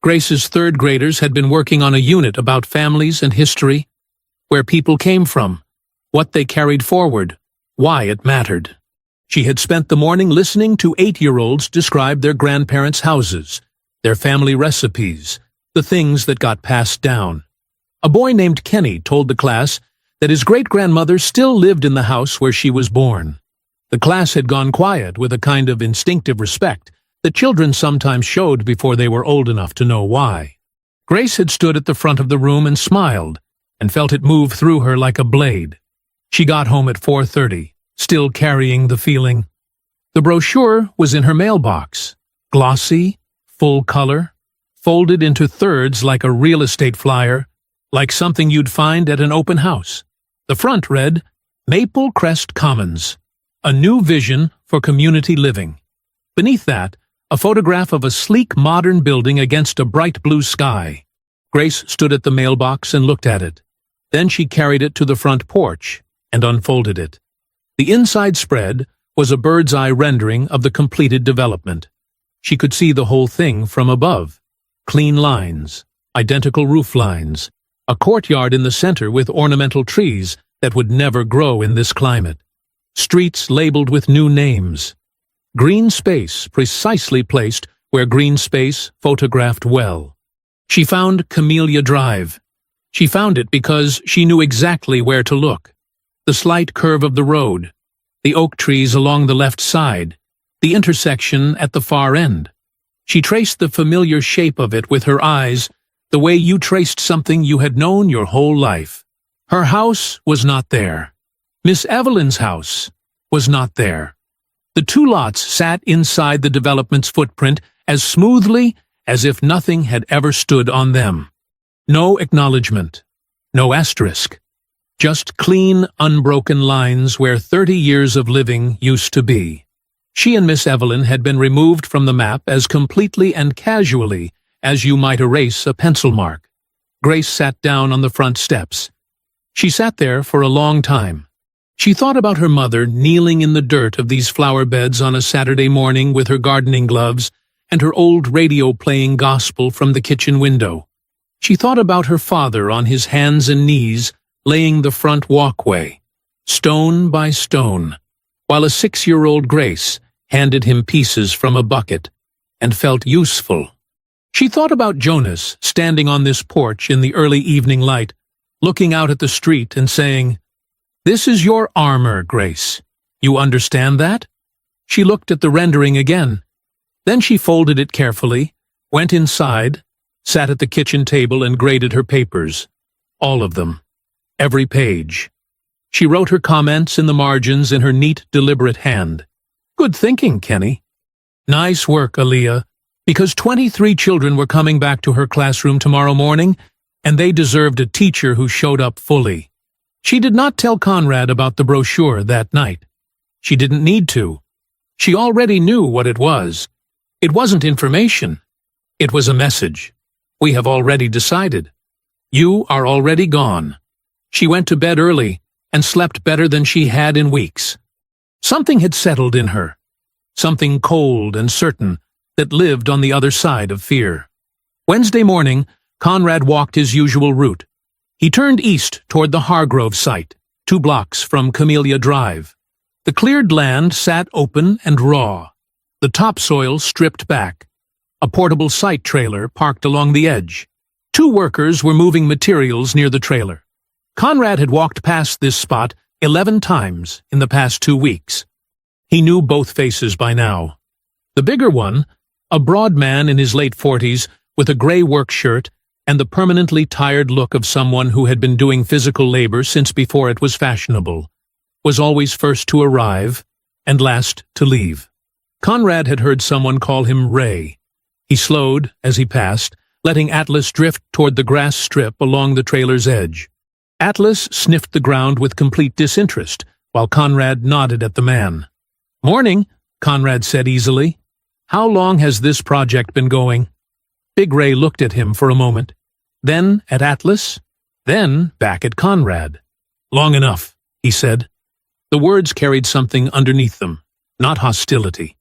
Grace's 3rd graders had been working on a unit about families and history, where people came from, what they carried forward, why it mattered. She had spent the morning listening to 8-year-olds describe their grandparents' houses, their family recipes, the things that got passed down. A boy named Kenny told the class that his great-grandmother still lived in the house where she was born. The class had gone quiet with a kind of instinctive respect that children sometimes showed before they were old enough to know why. Grace had stood at the front of the room and smiled, and felt it move through her like a blade. She got home at 4:30, still carrying the feeling. The brochure was in her mailbox, glossy, full color, folded into thirds like a real estate flyer, like something you'd find at an open house. The front read, Maple Crest Commons, a new vision for community living. Beneath that, a photograph of a sleek modern building against a bright blue sky. Grace stood at the mailbox and looked at it. Then she carried it to the front porch and unfolded it. The inside spread was a bird's-eye rendering of the completed development. She could see the whole thing from above. Clean lines, identical roof lines, a courtyard in the center with ornamental trees that would never grow in this climate. Streets labeled with new names. Green space precisely placed where green space photographed well. She found Camellia Drive. She found it because she knew exactly where to look. The slight curve of the road, the oak trees along the left side, the intersection at the far end. She traced the familiar shape of it with her eyes, the way you traced something you had known your whole life. Her house was not there. Miss Evelyn's house was not there. The two lots sat inside the development's footprint as smoothly as if nothing had ever stood on them. No acknowledgement, no asterisk, just clean, unbroken lines where 30 years of living used to be. She and Miss Evelyn had been removed from the map as completely and casually as you might erase a pencil mark. Grace sat down on the front steps. She sat there for a long time. She thought about her mother kneeling in the dirt of these flower beds on a Saturday morning with her gardening gloves and her old radio playing gospel from the kitchen window. She thought about her father on his hands and knees laying the front walkway, stone by stone, while a 6-year-old Grace handed him pieces from a bucket and felt useful. She thought about Jonas standing on this porch in the early evening light, looking out at the street and saying, "This is your armor, Grace. You understand that?" She looked at the rendering again. Then she folded it carefully, went inside, sat at the kitchen table and graded her papers. All of them. Every page. She wrote her comments in the margins in her neat, deliberate hand. "Good thinking, Kenny." "Nice work, Aaliyah," because 23 children were coming back to her classroom tomorrow morning, and they deserved a teacher who showed up fully. She did not tell Conrad about the brochure that night. She didn't need to. She already knew what it was. It wasn't information. It was a message. We have already decided. You are already gone. She went to bed early and slept better than she had in weeks. Something had settled in her. Something cold and certain that lived on the other side of fear. Wednesday morning, Conrad walked his usual route. He turned east toward the Hargrove site, 2 blocks from Camellia Drive. The cleared land sat open and raw, the topsoil stripped back. A portable site trailer parked along the edge. 2 workers were moving materials near the trailer. Conrad had walked past this spot 11 times in the past 2 weeks. He knew both faces by now. The bigger one, a broad man in his late 40s with a gray work shirt and the permanently tired look of someone who had been doing physical labor since before it was fashionable, was always first to arrive and last to leave. Conrad had heard someone call him Ray. He slowed as he passed, letting Atlas drift toward the grass strip along the trailer's edge. Atlas sniffed the ground with complete disinterest, while Conrad nodded at the man. "Morning," Conrad said easily. "How long has this project been going?" Big Ray looked at him for a moment, then at Atlas, then back at Conrad. "Long enough," he said. The words carried something underneath them, not hostility.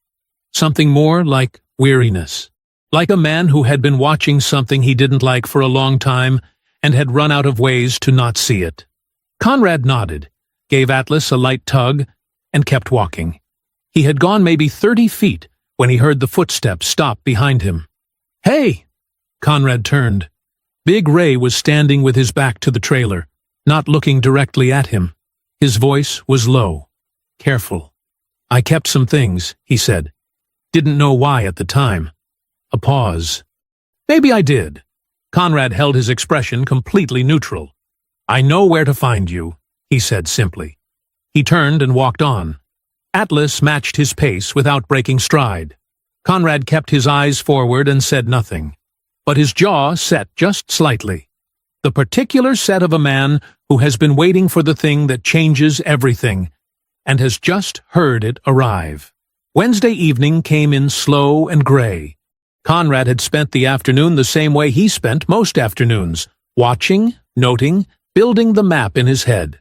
Something more like weariness. Like a man who had been watching something he didn't like for a long time and had run out of ways to not see it. Conrad nodded, gave Atlas a light tug, and kept walking. He had gone maybe 30 feet when he heard the footsteps stop behind him. "Hey!" Conrad turned. Big Ray was standing with his back to the trailer, not looking directly at him. His voice was low, careful. "I kept some things," he said. Didn't know why at the time. A pause. "Maybe I did." Conrad held his expression completely neutral. "I know where to find you," he said simply. He turned and walked on. Atlas matched his pace without breaking stride. Conrad kept his eyes forward and said nothing, but his jaw set just slightly. The particular set of a man who has been waiting for the thing that changes everything, and has just heard it arrive. Wednesday evening came in slow and gray. Conrad had spent the afternoon the same way he spent most afternoons, watching, noting, building the map in his head.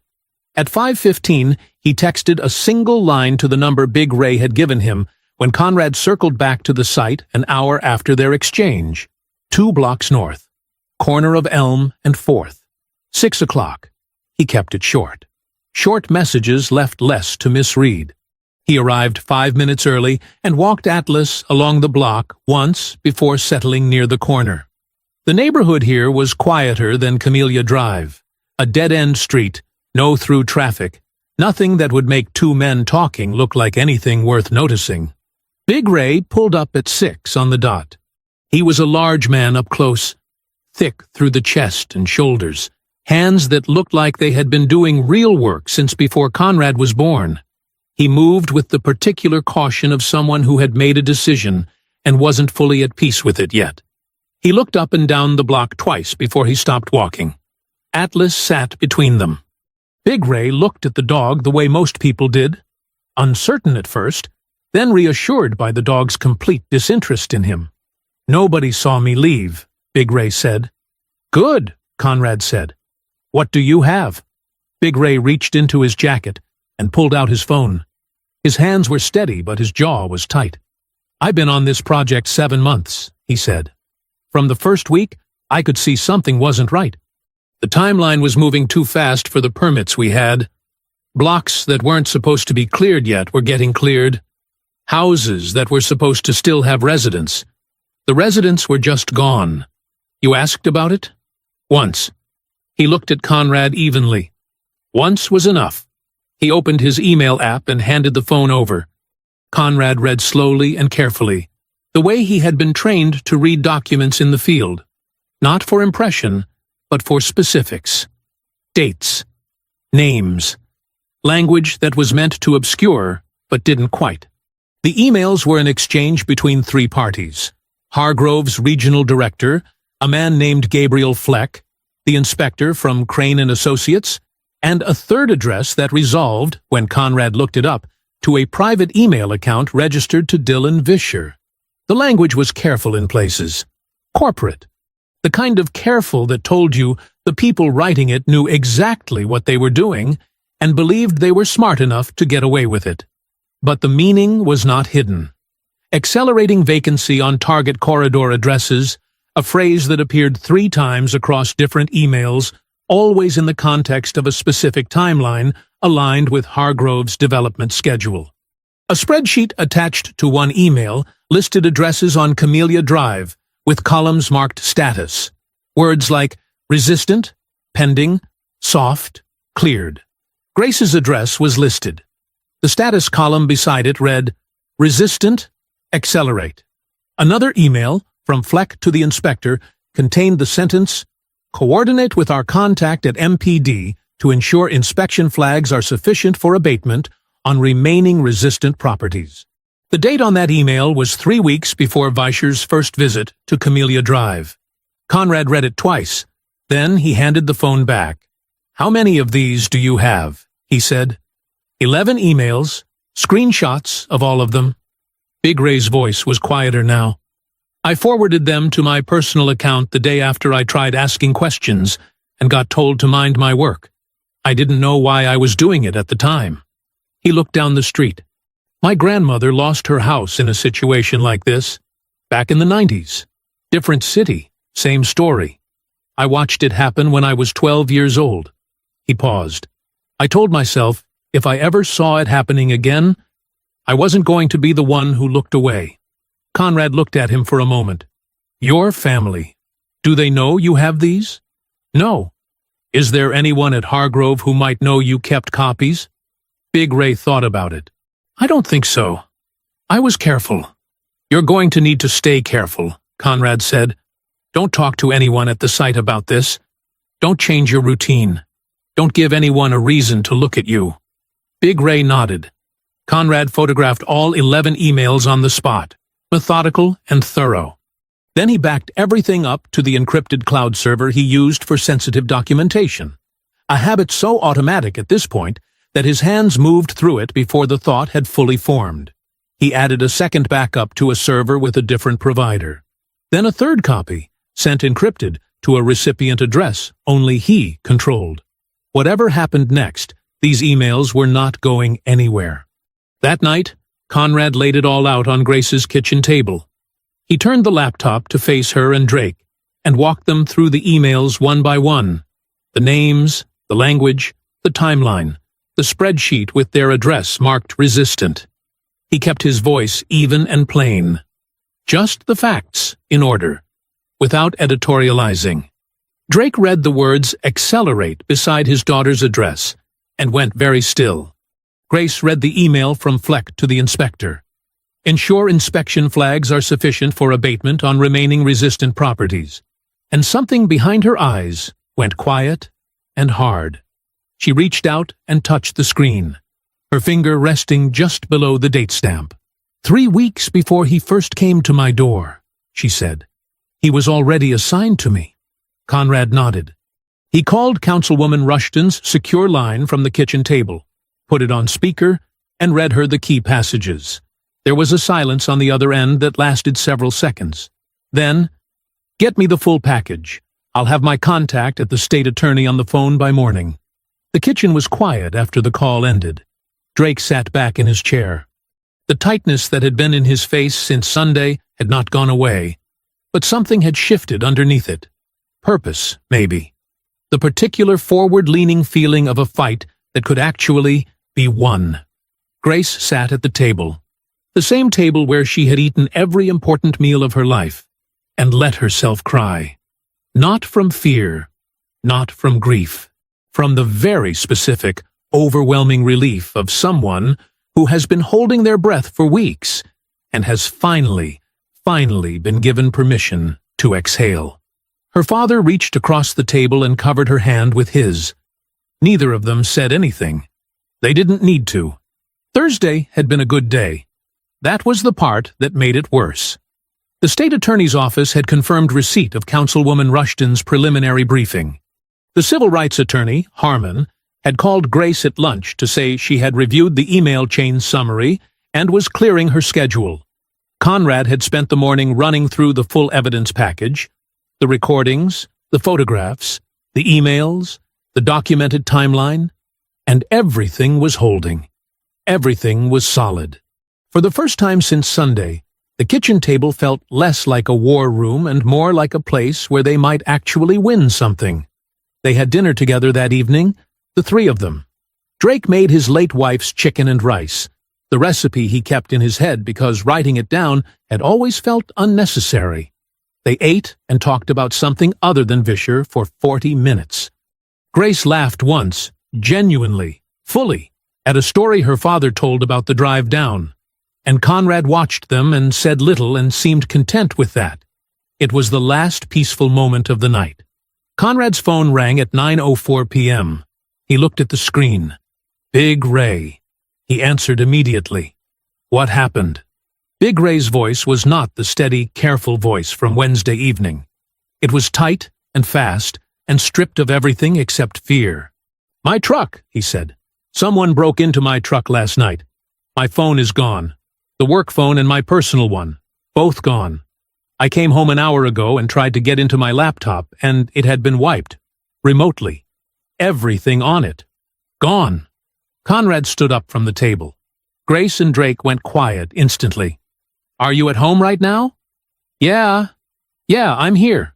At 5:15, he texted a single line to the number Big Ray had given him when Conrad circled back to the site an hour after their exchange. 2 blocks north, corner of Elm and 4th. 6 o'clock. He kept it short. Short messages left less to misread. He arrived 5 minutes early and walked Atlas along the block once before settling near the corner. The neighborhood here was quieter than Camellia Drive. A dead-end street, no through traffic, nothing that would make 2 men talking look like anything worth noticing. Big Ray pulled up at 6 on the dot. He was a large man up close, thick through the chest and shoulders, hands that looked like they had been doing real work since before Conrad was born. He moved with the particular caution of someone who had made a decision and wasn't fully at peace with it yet. He looked up and down the block twice before he stopped walking. Atlas sat between them. Big Ray looked at the dog the way most people did, uncertain at first, then reassured by the dog's complete disinterest in him. "Nobody saw me leave," Big Ray said. "Good," Conrad said. "What do you have?" Big Ray reached into his jacket and pulled out his phone. His hands were steady, but his jaw was tight. "I've been on this project 7 months," he said. "From the first week, I could see something wasn't right. The timeline was moving too fast for the permits we had. Blocks that weren't supposed to be cleared yet were getting cleared. Houses that were supposed to still have residents. The residents were just gone. You asked about it?" "Once." He looked at Conrad evenly. Once was enough. He opened his email app and handed the phone over. Conrad read slowly and carefully, the way he had been trained to read documents in the field. Not for impression, but for specifics. Dates. Names. Language that was meant to obscure, but didn't quite. The emails were an exchange between 3 parties. Hargrove's regional director, a man named Gabriel Fleck, the inspector from Crane & Associates, and a third address that resolved, when Conrad looked it up, to a private email account registered to Dylan Vischer. The language was careful in places. Corporate. The kind of careful that told you the people writing it knew exactly what they were doing and believed they were smart enough to get away with it. But the meaning was not hidden. Accelerating vacancy on target corridor addresses, a phrase that appeared 3 times across different emails, always in the context of a specific timeline aligned with Hargrove's development schedule. A spreadsheet attached to one email listed addresses on Camellia Drive, with columns marked status. Words like resistant, pending, soft, cleared. Grace's address was listed. The status column beside it read, resistant, accelerate. Another email, from Fleck to the inspector, contained the sentence, coordinate with our contact at MPD to ensure inspection flags are sufficient for abatement on remaining resistant properties. The date on that email was 3 weeks before Vischer's first visit to Camellia Drive. Conrad read it twice. Then he handed the phone back. "How many of these do you have?" he said. 11 emails, screenshots of all of them. Big Ray's voice was quieter now. "I forwarded them to my personal account the day after I tried asking questions and got told to mind my work. I didn't know why I was doing it at the time." He looked down the street. "My grandmother lost her house in a situation like this, back in the 90s. Different city, same story. I watched it happen when I was 12 years old." He paused. "I told myself, if I ever saw it happening again, I wasn't going to be the one who looked away." Conrad looked at him for a moment. "Your family. Do they know you have these?" "No." "Is there anyone at Hargrove who might know you kept copies?" Big Ray thought about it. "I don't think so. I was careful." "You're going to need to stay careful," Conrad said. "Don't talk to anyone at the site about this. Don't change your routine. Don't give anyone a reason to look at you." Big Ray nodded. Conrad photographed all 11 emails on the spot, methodical and thorough. Then he backed everything up to the encrypted cloud server he used for sensitive documentation, a habit so automatic at this point that his hands moved through it before the thought had fully formed. He added a second backup to a server with a different provider. Then a third copy, sent encrypted to a recipient address only he controlled. Whatever happened next, these emails were not going anywhere. That night, Conrad laid it all out on Grace's kitchen table. He turned the laptop to face her and Drake, and walked them through the emails one by one. The names, the language, the timeline, the spreadsheet with their address marked resistant. He kept his voice even and plain. Just the facts, in order, without editorializing. Drake read the words accelerate beside his daughter's address, and went very still. Grace read the email from Fleck to the inspector. Ensure inspection flags are sufficient for abatement on remaining resistant properties. And something behind her eyes went quiet and hard. She reached out and touched the screen, her finger resting just below the date stamp. 3 weeks before he first came to my door, she said. He was already assigned to me. Conrad nodded. He called Councilwoman Rushton's secure line from the kitchen table, put it on speaker, and read her the key passages. There was a silence on the other end that lasted several seconds. Then, "Get me the full package. I'll have my contact at the state attorney on the phone by morning." The kitchen was quiet after the call ended. Drake sat back in his chair. The tightness that had been in his face since Sunday had not gone away, but something had shifted underneath it. Purpose, maybe. The particular forward-leaning feeling of a fight that could actually be won. Grace sat at the table, the same table where she had eaten every important meal of her life, and let herself cry. Not from fear, not from grief, from the very specific, overwhelming relief of someone who has been holding their breath for weeks and has finally been given permission to exhale. Her father reached across the table and covered her hand with his. Neither of them said anything. They didn't need to. Thursday had been a good day. That was the part that made it worse. The state attorney's office had confirmed receipt of Councilwoman Rushton's preliminary briefing. The civil rights attorney, Harmon, had called Grace at lunch to say she had reviewed the email chain summary and was clearing her schedule. Conrad had spent the morning running through the full evidence package, the recordings, the photographs, the emails, the documented timeline, and everything was holding. Everything was solid. For the first time since Sunday, the kitchen table felt less like a war room and more like a place where they might actually win something. They had dinner together that evening, the three of them. Drake made his late wife's chicken and rice, the recipe he kept in his head because writing it down had always felt unnecessary. They ate and talked about something other than Vischer for 40 minutes. Grace laughed once, genuinely, fully, at a story her father told about the drive down, and Conrad watched them and said little and seemed content with that. It was the last peaceful moment of the night. Conrad's phone rang at 9:04 p.m. He looked at the screen. Big Ray. He answered immediately. What happened? Big Ray's voice was not the steady, careful voice from Wednesday evening. It was tight and fast and stripped of everything except fear. My truck, he said. Someone broke into my truck last night. My phone is gone. The work phone and my personal one. Both gone. I came home an hour ago and tried to get into my laptop, and it had been wiped. Remotely. Everything on it. Gone. Conrad stood up from the table. Grace and Drake went quiet instantly. Are you at home right now? Yeah, I'm here.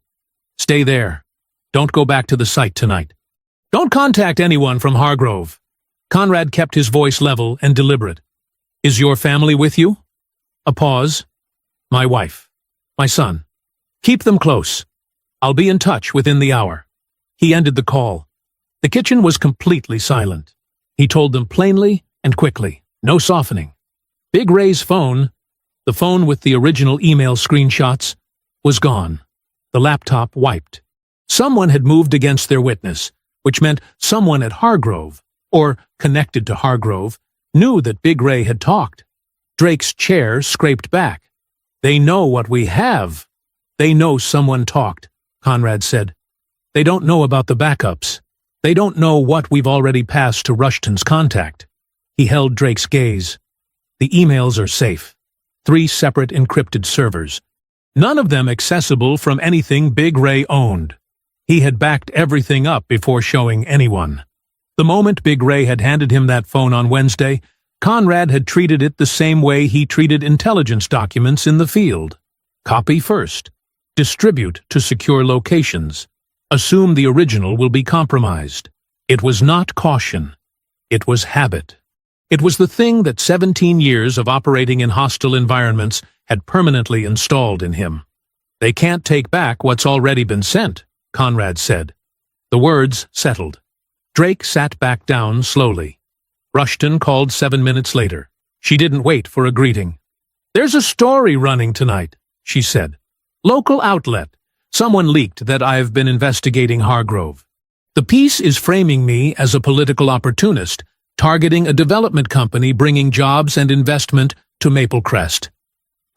Stay there. Don't go back to the site tonight. Don't contact anyone from Hargrove. Conrad kept his voice level and deliberate. Is your family with you? A pause. My wife. My son. Keep them close. I'll be in touch within the hour. He ended the call. The kitchen was completely silent. He told them plainly and quickly. No softening. Big Ray's phone, the phone with the original email screenshots, was gone. The laptop wiped. Someone had moved against their witness, which meant someone at Hargrove, or connected to Hargrove, knew that Big Ray had talked. Drake's chair scraped back. They know what we have. They know someone talked, Conrad said. They don't know about the backups. They don't know what we've already passed to Rushton's contact. He held Drake's gaze. The emails are safe. 3 separate encrypted servers. None of them accessible from anything Big Ray owned. He had backed everything up before showing anyone. The moment Big Ray had handed him that phone on Wednesday, Conrad had treated it the same way he treated intelligence documents in the field. Copy first. Distribute to secure locations. Assume the original will be compromised. It was not caution. It was habit. It was the thing that 17 years of operating in hostile environments had permanently installed in him. They can't take back what's already been sent, Conrad said. The words settled. Drake sat back down slowly. Rushton called 7 minutes later. She didn't wait for a greeting. "There's a story running tonight," she said. "Local outlet. Someone leaked that I have been investigating Hargrove. The piece is framing me as a political opportunist, targeting a development company bringing jobs and investment to Maple Crest."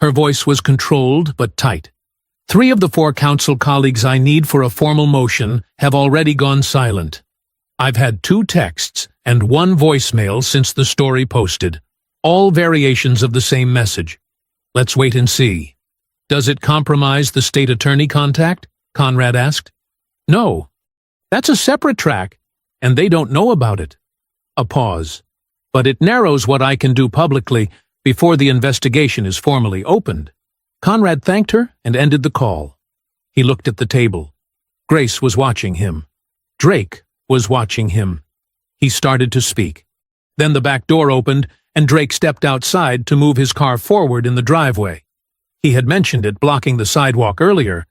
Her voice was controlled but tight. "3 of the 4 council colleagues I need for a formal motion have already gone silent. I've had 2 texts and 1 voicemail since the story posted, all variations of the same message. Let's wait and see." "Does it compromise the state attorney contact?" Conrad asked. "No. That's a separate track, and they don't know about it." A pause. "But it narrows what I can do publicly before the investigation is formally opened." Conrad thanked her and ended the call. He looked at the table. Grace was watching him. Drake was watching him. He started to speak. Then the back door opened, and Drake stepped outside to move his car forward in the driveway. He had mentioned it blocking the sidewalk earlier,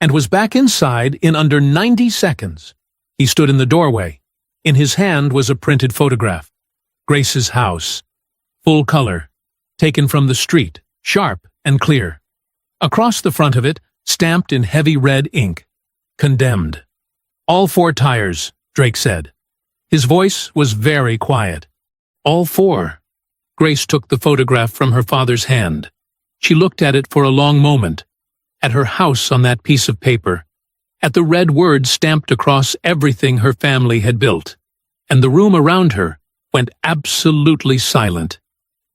and was back inside in under 90 seconds. He stood in the doorway. In his hand was a printed photograph. Grace's house. Full color. Taken from the street, sharp and clear. Across the front of it, stamped in heavy red ink, "Condemned." "All 4 tires," Drake said. His voice was very quiet. "All 4. Grace took the photograph from her father's hand. She looked at it for a long moment, at her house on that piece of paper, at the red words stamped across everything her family had built, and the room around her went absolutely silent,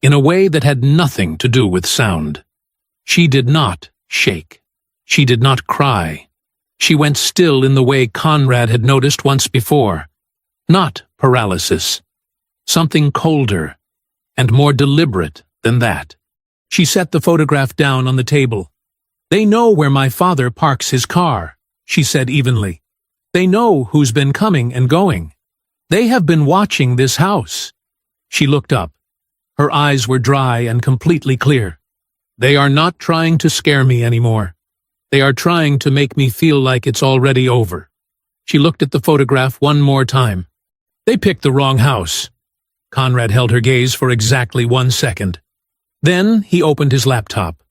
in a way that had nothing to do with sound. She did not shake. She did not cry. She went still in the way Conrad had noticed once before. Not paralysis. Something colder and more deliberate than that. She set the photograph down on the table. "They know where my father parks his car," she said evenly. "They know who's been coming and going. They have been watching this house." She looked up. Her eyes were dry and completely clear. "They are not trying to scare me anymore. They are trying to make me feel like it's already over." She looked at the photograph one more time. "They picked the wrong house." Conrad held her gaze for exactly 1 second. Then he opened his laptop.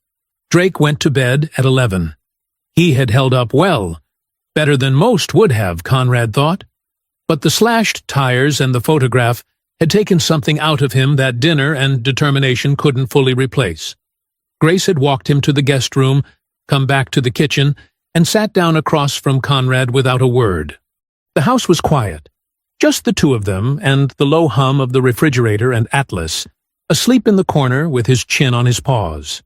Drake went to bed at 11. He had held up well, better than most would have, Conrad thought. But the slashed tires and the photograph had taken something out of him that dinner and determination couldn't fully replace. Grace had walked him to the guest room, come back to the kitchen, and sat down across from Conrad without a word. The house was quiet. Just the 2 of them and the low hum of the refrigerator and Atlas, asleep in the corner with his chin on his paws.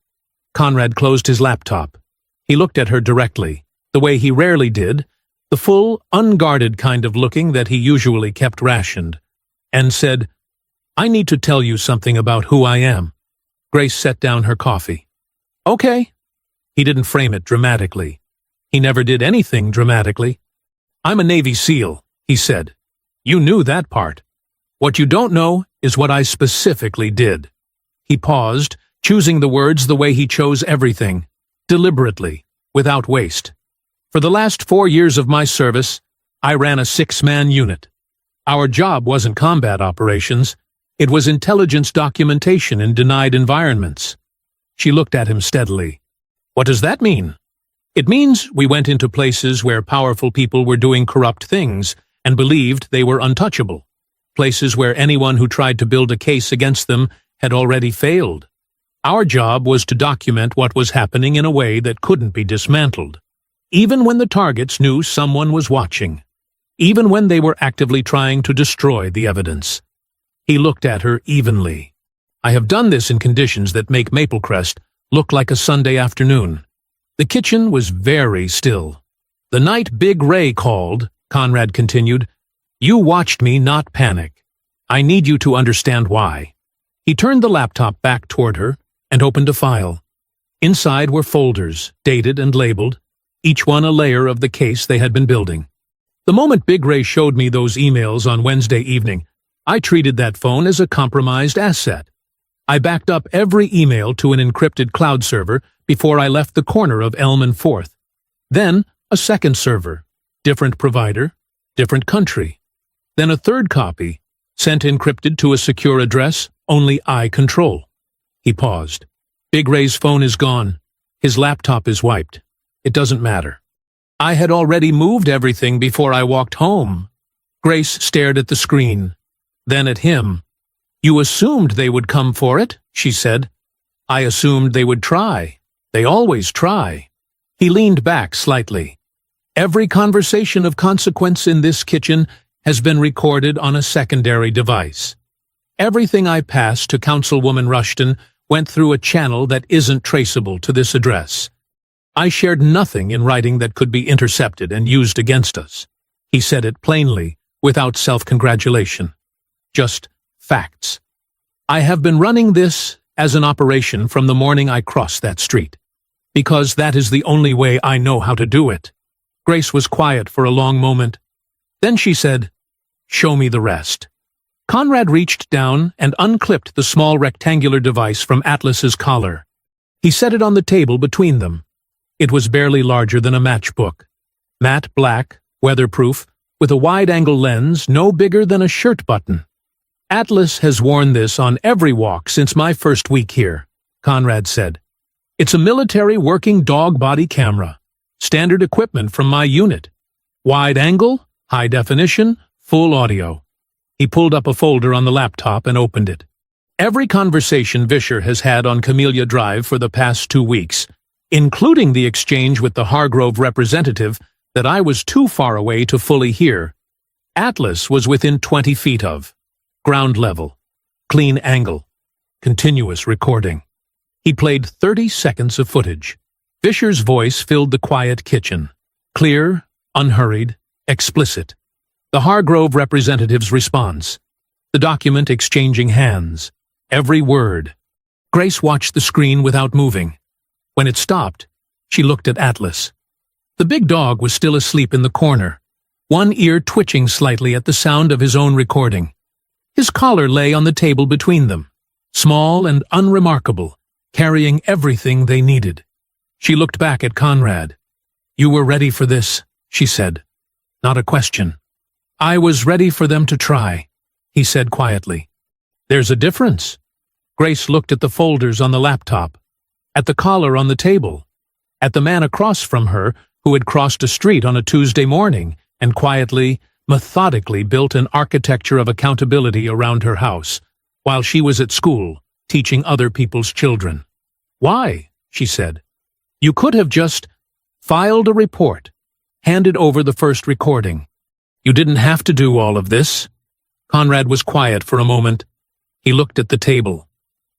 Conrad closed his laptop. He looked at her directly, the way he rarely did, the full, unguarded kind of looking that he usually kept rationed, and said, "I need to tell you something about who I am." Grace set down her coffee. "Okay." He didn't frame it dramatically. He never did anything dramatically. "I'm a Navy SEAL," he said. "You knew that part. What you don't know is what I specifically did." He paused, choosing the words the way he chose everything, deliberately, without waste. "For the last 4 years of my service, I ran a 6-man unit. Our job wasn't combat operations. It was intelligence documentation in denied environments." She looked at him steadily. "What does that mean?" "It means we went into places where powerful people were doing corrupt things and believed they were untouchable. Places where anyone who tried to build a case against them had already failed. Our job was to document what was happening in a way that couldn't be dismantled, even when the targets knew someone was watching, even when they were actively trying to destroy the evidence." He looked at her evenly. "I have done this in conditions that make Maple Crest look like a Sunday afternoon." The kitchen was very still. "The night Big Ray called," Conrad continued, "you watched me not panic. I need you to understand why." He turned the laptop back toward her and opened a file. Inside were folders, dated and labeled, each one a layer of the case they had been building. "The moment Big Ray showed me those emails on Wednesday evening, I treated that phone as a compromised asset. I backed up every email to an encrypted cloud server before I left the corner of Elm and 4th. Then a second server, different provider, different country. Then a third copy, sent encrypted to a secure address only I control." He paused. Big Ray's phone is gone. His laptop is wiped. It doesn't matter. I had already moved everything before I walked home. Grace stared at the screen, then at him. You assumed they would come for it, she said. I assumed they would try. They always try. He leaned back slightly. Every conversation of consequence in this kitchen has been recorded on a secondary device. Everything I passed to Councilwoman Rushton went through a channel that isn't traceable to this address. I shared nothing in writing that could be intercepted and used against us. He said it plainly, without self-congratulation. Just facts. I have been running this as an operation from the morning I crossed that street, because that is the only way I know how to do it. Grace was quiet for a long moment. Then she said, "Show me the rest." Conrad reached down and unclipped the small rectangular device from Atlas's collar. He set it on the table between them. It was barely larger than a matchbook. Matte black, weatherproof, with a wide-angle lens no bigger than a shirt button. Atlas has worn this on every walk since my first week here, Conrad said. It's a military working dog body camera. Standard equipment from my unit. Wide angle, high definition, full audio. He pulled up a folder on the laptop and opened it. Every conversation Vischer has had on Camellia Drive for the past 2 weeks, including the exchange with the Hargrove representative that I was too far away to fully hear, Atlas was within 20 feet of. Ground level. Clean angle. Continuous recording. He played 30 seconds of footage. Vischer's voice filled the quiet kitchen. Clear, unhurried, explicit. The Hargrove representative's response. The document exchanging hands. Every word. Grace watched the screen without moving. When it stopped, she looked at Atlas. The big dog was still asleep in the corner, one ear twitching slightly at the sound of his own recording. His collar lay on the table between them, small and unremarkable, carrying everything they needed. She looked back at Conrad. You were ready for this, she said. Not a question. I was ready for them to try, he said quietly. There's a difference. Grace looked at the folders on the laptop, at the collar on the table, at the man across from her who had crossed a street on a Tuesday morning and quietly, methodically built an architecture of accountability around her house, while she was at school, teaching other people's children. Why? She said. You could have just filed a report, handed over the first recording. You didn't have to do all of this. Conrad was quiet for a moment. He looked at the table,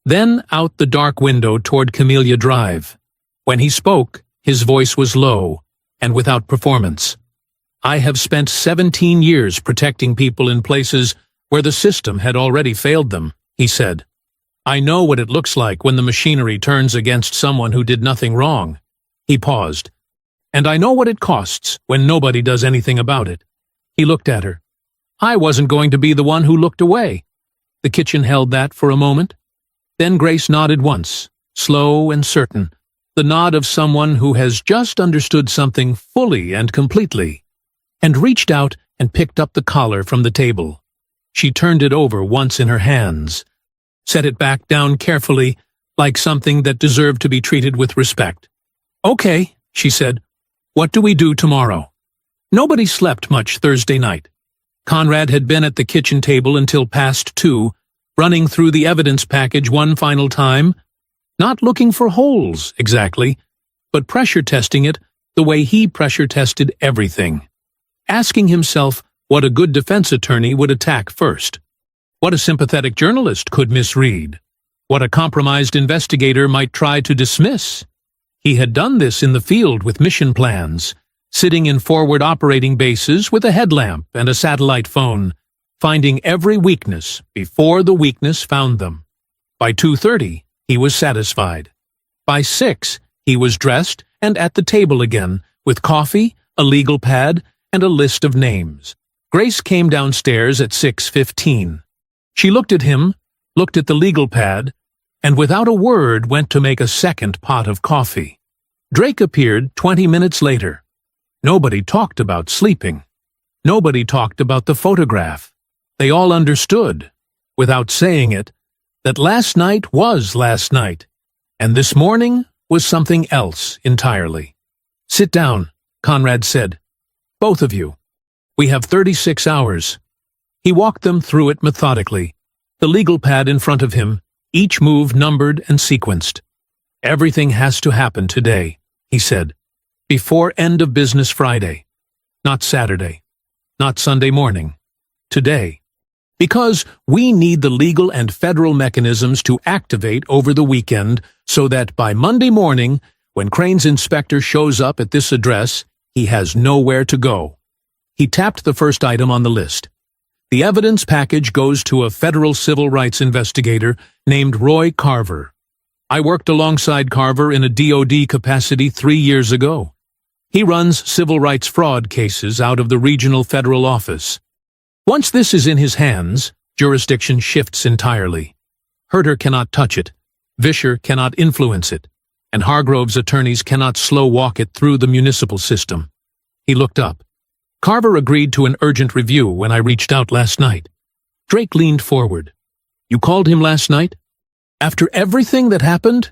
then out the dark window toward Camellia Drive. When he spoke, his voice was low and without performance. I have spent 17 years protecting people in places where the system had already failed them, he said. I know what it looks like when the machinery turns against someone who did nothing wrong. He paused. And I know what it costs when nobody does anything about it. He looked at her. I wasn't going to be the one who looked away. The kitchen held that for a moment. Then Grace nodded once, slow and certain, the nod of someone who has just understood something fully and completely, and reached out and picked up the collar from the table. She turned it over once in her hands, set it back down carefully, like something that deserved to be treated with respect. Okay, she said. What do we do tomorrow? Nobody slept much Thursday night. Conrad had been at the kitchen table until past 2, running through the evidence package one final time, not looking for holes, exactly, but pressure testing it the way he pressure tested everything, asking himself what a good defense attorney would attack first, what a sympathetic journalist could misread, what a compromised investigator might try to dismiss. He had done this in the field with mission plans, sitting in forward operating bases with a headlamp and a satellite phone, finding every weakness before the weakness found them. By 2:30, he was satisfied. By 6, he was dressed and at the table again, with coffee, a legal pad, and a list of names. Grace came downstairs at 6:15. She looked at him, looked at the legal pad, and without a word went to make a second pot of coffee. Drake appeared 20 minutes later. Nobody talked about sleeping. Nobody talked about the photograph. They all understood, without saying it, that last night was last night, And this morning was something else entirely. "Sit down," Conrad said. "Both of you. We have 36 hours. He walked them through it methodically, the legal pad in front of him, each move numbered and sequenced. "Everything has to happen today," he said, "before end of business Friday. Not Saturday. Not Sunday morning. Today. Because we need the legal and federal mechanisms to activate over the weekend so that by Monday morning, when Crane's inspector shows up at this address, he has nowhere to go." He tapped the first item on the list. The evidence package goes to a federal civil rights investigator named Roy Carver. I worked alongside Carver in a DOD capacity 3 years ago. He runs civil rights fraud cases out of the regional federal office. Once this is in his hands, jurisdiction shifts entirely. Herter cannot touch it, Vischer cannot influence it, and Hargrove's attorneys cannot slow-walk it through the municipal system. He looked up. Carver agreed to an urgent review when I reached out last night. Drake leaned forward. "You called him last night? After everything that happened?"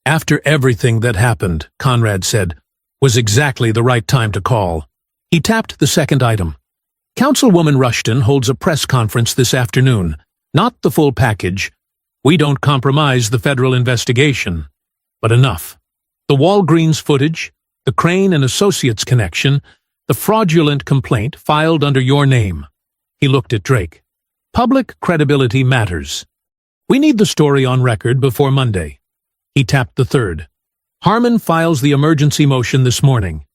"After everything that happened," Conrad said, "was exactly the right time to call." He tapped the second item. "Councilwoman Rushton holds a press conference this afternoon. Not the full package. We don't compromise the federal investigation. But enough. The Walgreens footage, the Crane and Associates connection, the fraudulent complaint filed under your name." He looked at Drake. "Public credibility matters. We need the story on record before Monday." He tapped the third. "Harmon files the emergency motion this morning.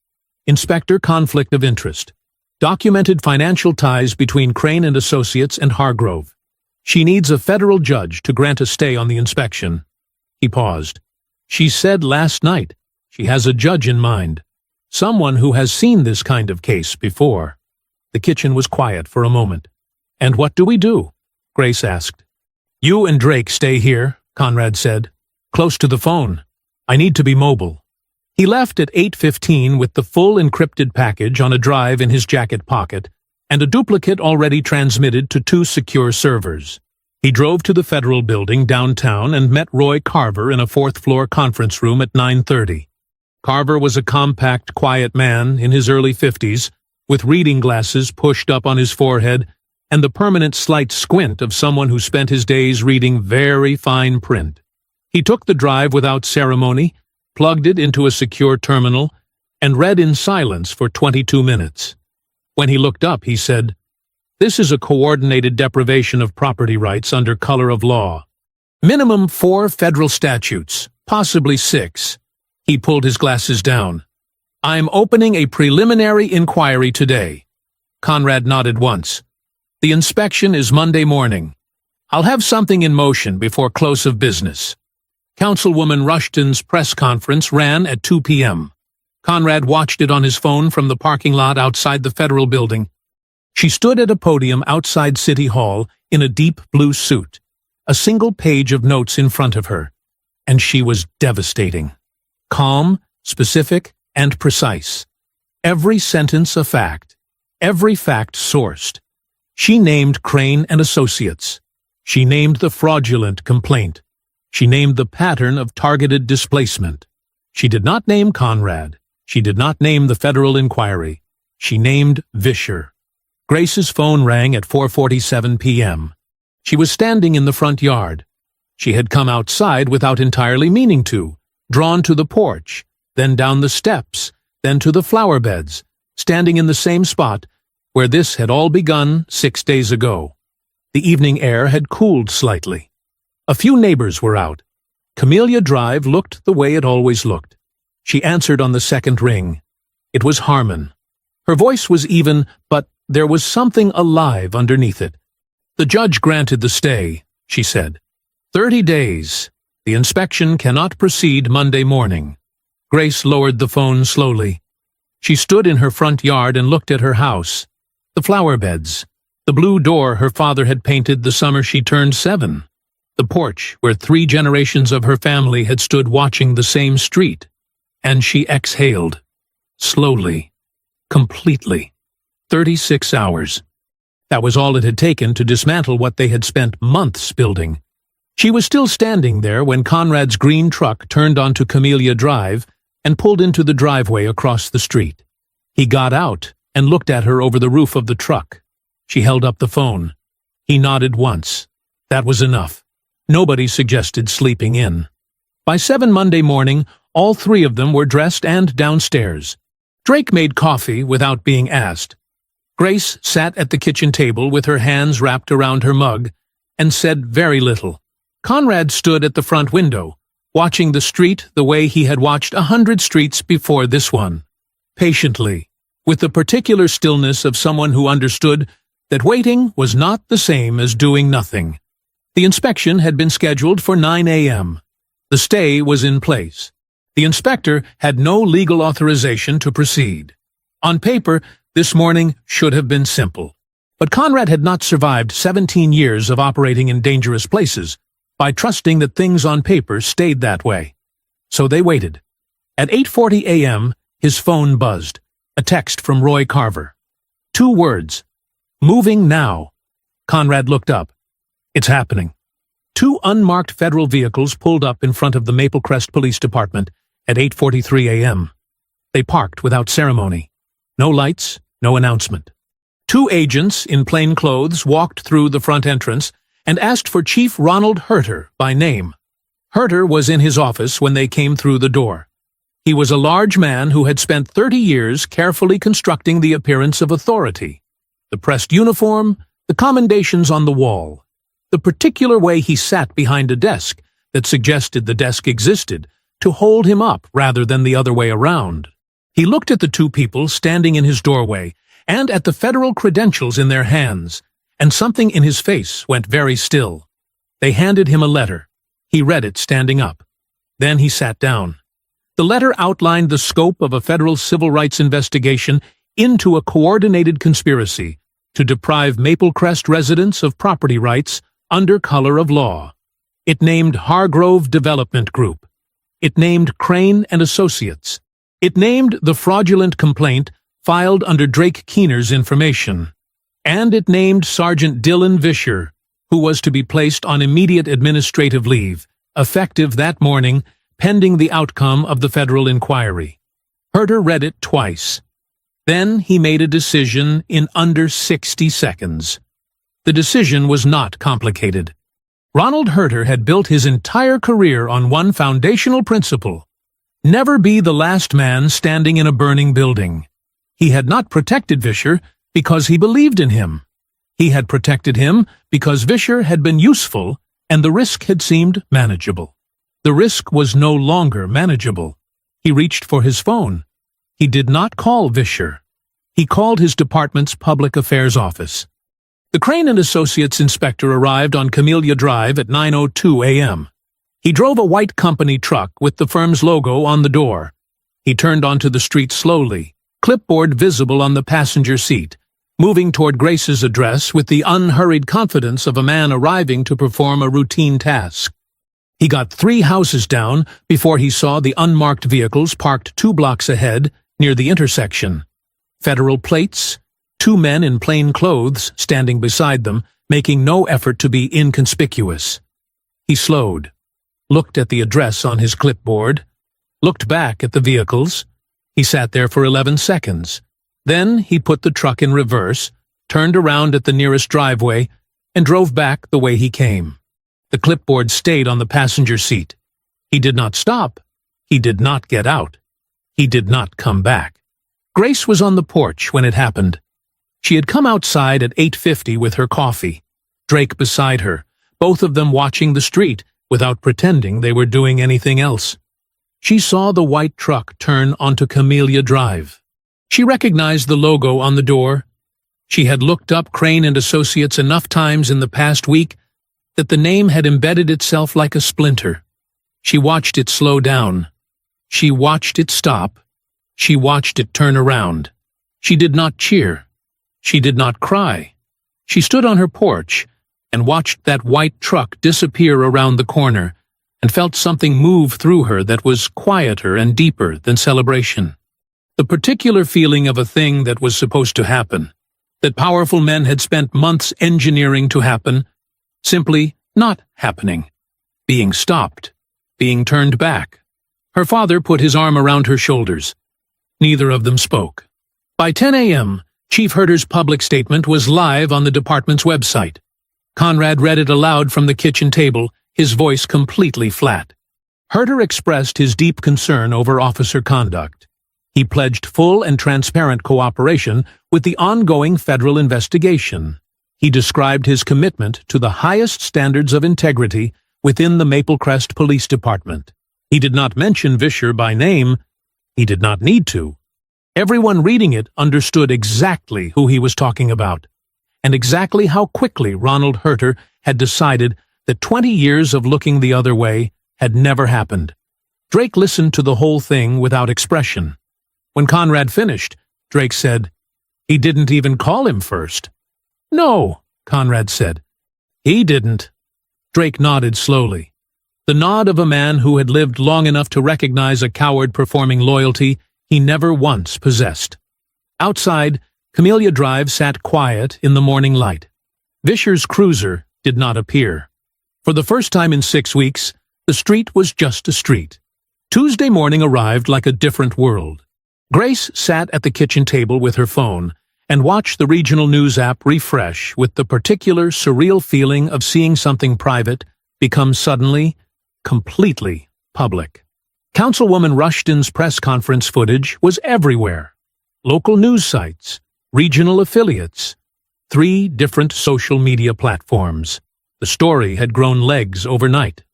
Inspector conflict of interest. Documented financial ties between Crane and Associates and Hargrove. She needs a federal judge to grant a stay on the inspection." He paused. "She said last night she has a judge in mind. Someone who has seen this kind of case before." The kitchen was quiet for a moment. "And what do we do?" Grace asked. "You and Drake stay here," Conrad said. "Close to the phone. I need to be mobile." He left at 8:15 with the full encrypted package on a drive in his jacket pocket and a duplicate already transmitted to 2 secure servers. He drove to the federal building downtown and met Roy Carver in a 4th-floor conference room at 9:30. Carver was a compact, quiet man in his early 50s, with reading glasses pushed up on his forehead and the permanent slight squint of someone who spent his days reading very fine print. He took the drive without ceremony, plugged it into a secure terminal, and read in silence for 22 minutes. When he looked up, he said, "This is a coordinated deprivation of property rights under color of law. Minimum 4 federal statutes, possibly 6. He pulled his glasses down. "I'm opening a preliminary inquiry today." Conrad nodded once. "The inspection is Monday morning. I'll have something in motion before close of business." Councilwoman Rushton's press conference ran at 2 p.m. Conrad watched it on his phone from the parking lot outside the federal building. She stood at a podium outside City Hall in a deep blue suit, a single page of notes in front of her, and she was devastating. Calm, specific, and precise. Every sentence a fact. Every fact sourced. She named Crane and Associates. She named the fraudulent complaint. She named the pattern of targeted displacement. She did not name Conrad. She did not name the federal inquiry. She named Vischer. Grace's phone rang at 4:47 p.m. She was standing in the front yard. She had come outside without entirely meaning to, drawn to the porch, then down the steps, then to the flower beds, standing in the same spot where this had all begun 6 days ago. The evening air had cooled slightly. A few neighbors were out. Camellia Drive looked the way it always looked. She answered on the second ring. It was Harmon. Her voice was even, but there was something alive underneath it. "The judge granted the stay," she said. 30 days. The inspection cannot proceed Monday morning." Grace lowered the phone slowly. She stood in her front yard and looked at her house. The flower beds. The blue door her father had painted the summer she turned 7. The porch where 3 generations of her family had stood watching the same street. And she exhaled. Slowly. Completely. 36 hours. That was all it had taken to dismantle what they had spent months building. She was still standing there when Conrad's green truck turned onto Camellia Drive and pulled into the driveway across the street. He got out and looked at her over the roof of the truck. She held up the phone. He nodded once. That was enough. Nobody suggested sleeping in. By 7 Monday morning, all three of them were dressed and downstairs. Drake made coffee without being asked. Grace sat at the kitchen table with her hands wrapped around her mug and said very little. Conrad stood at the front window, watching the street the way he had watched 100 streets before this one. Patiently, with the particular stillness of someone who understood that waiting was not the same as doing nothing. The inspection had been scheduled for 9 a.m. The stay was in place. The inspector had no legal authorization to proceed. On paper, this morning should have been simple. But Conrad had not survived 17 years of operating in dangerous places by trusting that things on paper stayed that way. So they waited. At 8:40 a.m., his phone buzzed. A text from Roy Carver. 2 words. Moving now. Conrad looked up. It's happening. 2 unmarked federal vehicles pulled up in front of the Maple Crest Police Department at 8:43 a.m. They parked without ceremony. No lights, no announcement. 2 agents in plain clothes walked through the front entrance and asked for Chief Ronald Herter by name. Herter was in his office when they came through the door. He was a large man who had spent 30 years carefully constructing the appearance of authority. The pressed uniform, the commendations on the wall, the particular way he sat behind a desk that suggested the desk existed to hold him up rather than the other way around. He looked at the 2 people standing in his doorway and at the federal credentials in their hands, and something in his face went very still. They handed him a letter. He read it standing up. Then he sat down. The letter outlined the scope of a federal civil rights investigation into a coordinated conspiracy to deprive Maple Crest residents of property rights under color of law. It named Hargrove Development Group. It named Crane and Associates. It named the fraudulent complaint filed under Drake Keener's information. And it named Sergeant Dylan Vischer, who was to be placed on immediate administrative leave, effective that morning, pending the outcome of the federal inquiry. Herter read it twice. Then he made a decision in under 60 seconds. The decision was not complicated. Ronald Herter had built his entire career on one foundational principle: never be the last man standing in a burning building. He had not protected Vischer because he believed in him. He had protected him because Vischer had been useful and the risk had seemed manageable. The risk was no longer manageable. He reached for his phone. He did not call Vischer. He called his department's public affairs office. The Crane and Associates inspector arrived on Camellia Drive at 9:02 a.m. He drove a white company truck with the firm's logo on the door. He turned onto the street slowly, clipboard visible on the passenger seat, moving toward Grace's address with the unhurried confidence of a man arriving to perform a routine task. He got 3 houses down before he saw the unmarked vehicles parked 2 blocks ahead near the intersection. Federal plates, 2 men in plain clothes standing beside them, making no effort to be inconspicuous. He slowed, looked at the address on his clipboard, looked back at the vehicles. He sat there for 11 seconds. Then he put the truck in reverse, turned around at the nearest driveway, and drove back the way he came. The clipboard stayed on the passenger seat. He did not stop. He did not get out. He did not come back. Grace was on the porch when it happened. She had come outside at 8:50 with her coffee, Drake beside her, both of them watching the street without pretending they were doing anything else. She saw the white truck turn onto Camellia Drive. She recognized the logo on the door. She had looked up Crane and Associates enough times in the past week that the name had embedded itself like a splinter. She watched it slow down. She watched it stop. She watched it turn around. She did not cheer. She did not cry. She stood on her porch and watched that white truck disappear around the corner and felt something move through her that was quieter and deeper than celebration. The particular feeling of a thing that was supposed to happen, that powerful men had spent months engineering to happen, simply not happening. being stopped, being turned back. Her father put his arm around her shoulders. Neither of them spoke. By 10 a.m., Chief Herter's public statement was live on the department's website. Conrad read it aloud from the kitchen table, his voice completely flat. Herter expressed his deep concern over officer conduct. He pledged full and transparent cooperation with the ongoing federal investigation. He described his commitment to the highest standards of integrity within the Maple Crest Police Department. He did not mention Vischer by name. He did not need to. Everyone reading it understood exactly who he was talking about, and exactly how quickly Ronald Herter had decided that 20 years of looking the other way had never happened. Drake listened to the whole thing without expression. When Conrad finished, Drake said, "He didn't even call him first." "No," Conrad said. "He didn't." Drake nodded slowly. The nod of a man who had lived long enough to recognize a coward performing loyalty he never once possessed. Outside, Camellia Drive sat quiet in the morning light. Vischer's cruiser did not appear. For the first time in 6 weeks, the street was just a street. Tuesday morning arrived like a different world. Grace sat at the kitchen table with her phone and watched the regional news app refresh with the particular surreal feeling of seeing something private become suddenly, completely public. Councilwoman Rushton's press conference footage was everywhere. Local news sites, regional affiliates, 3 different social media platforms. The story had grown legs overnight.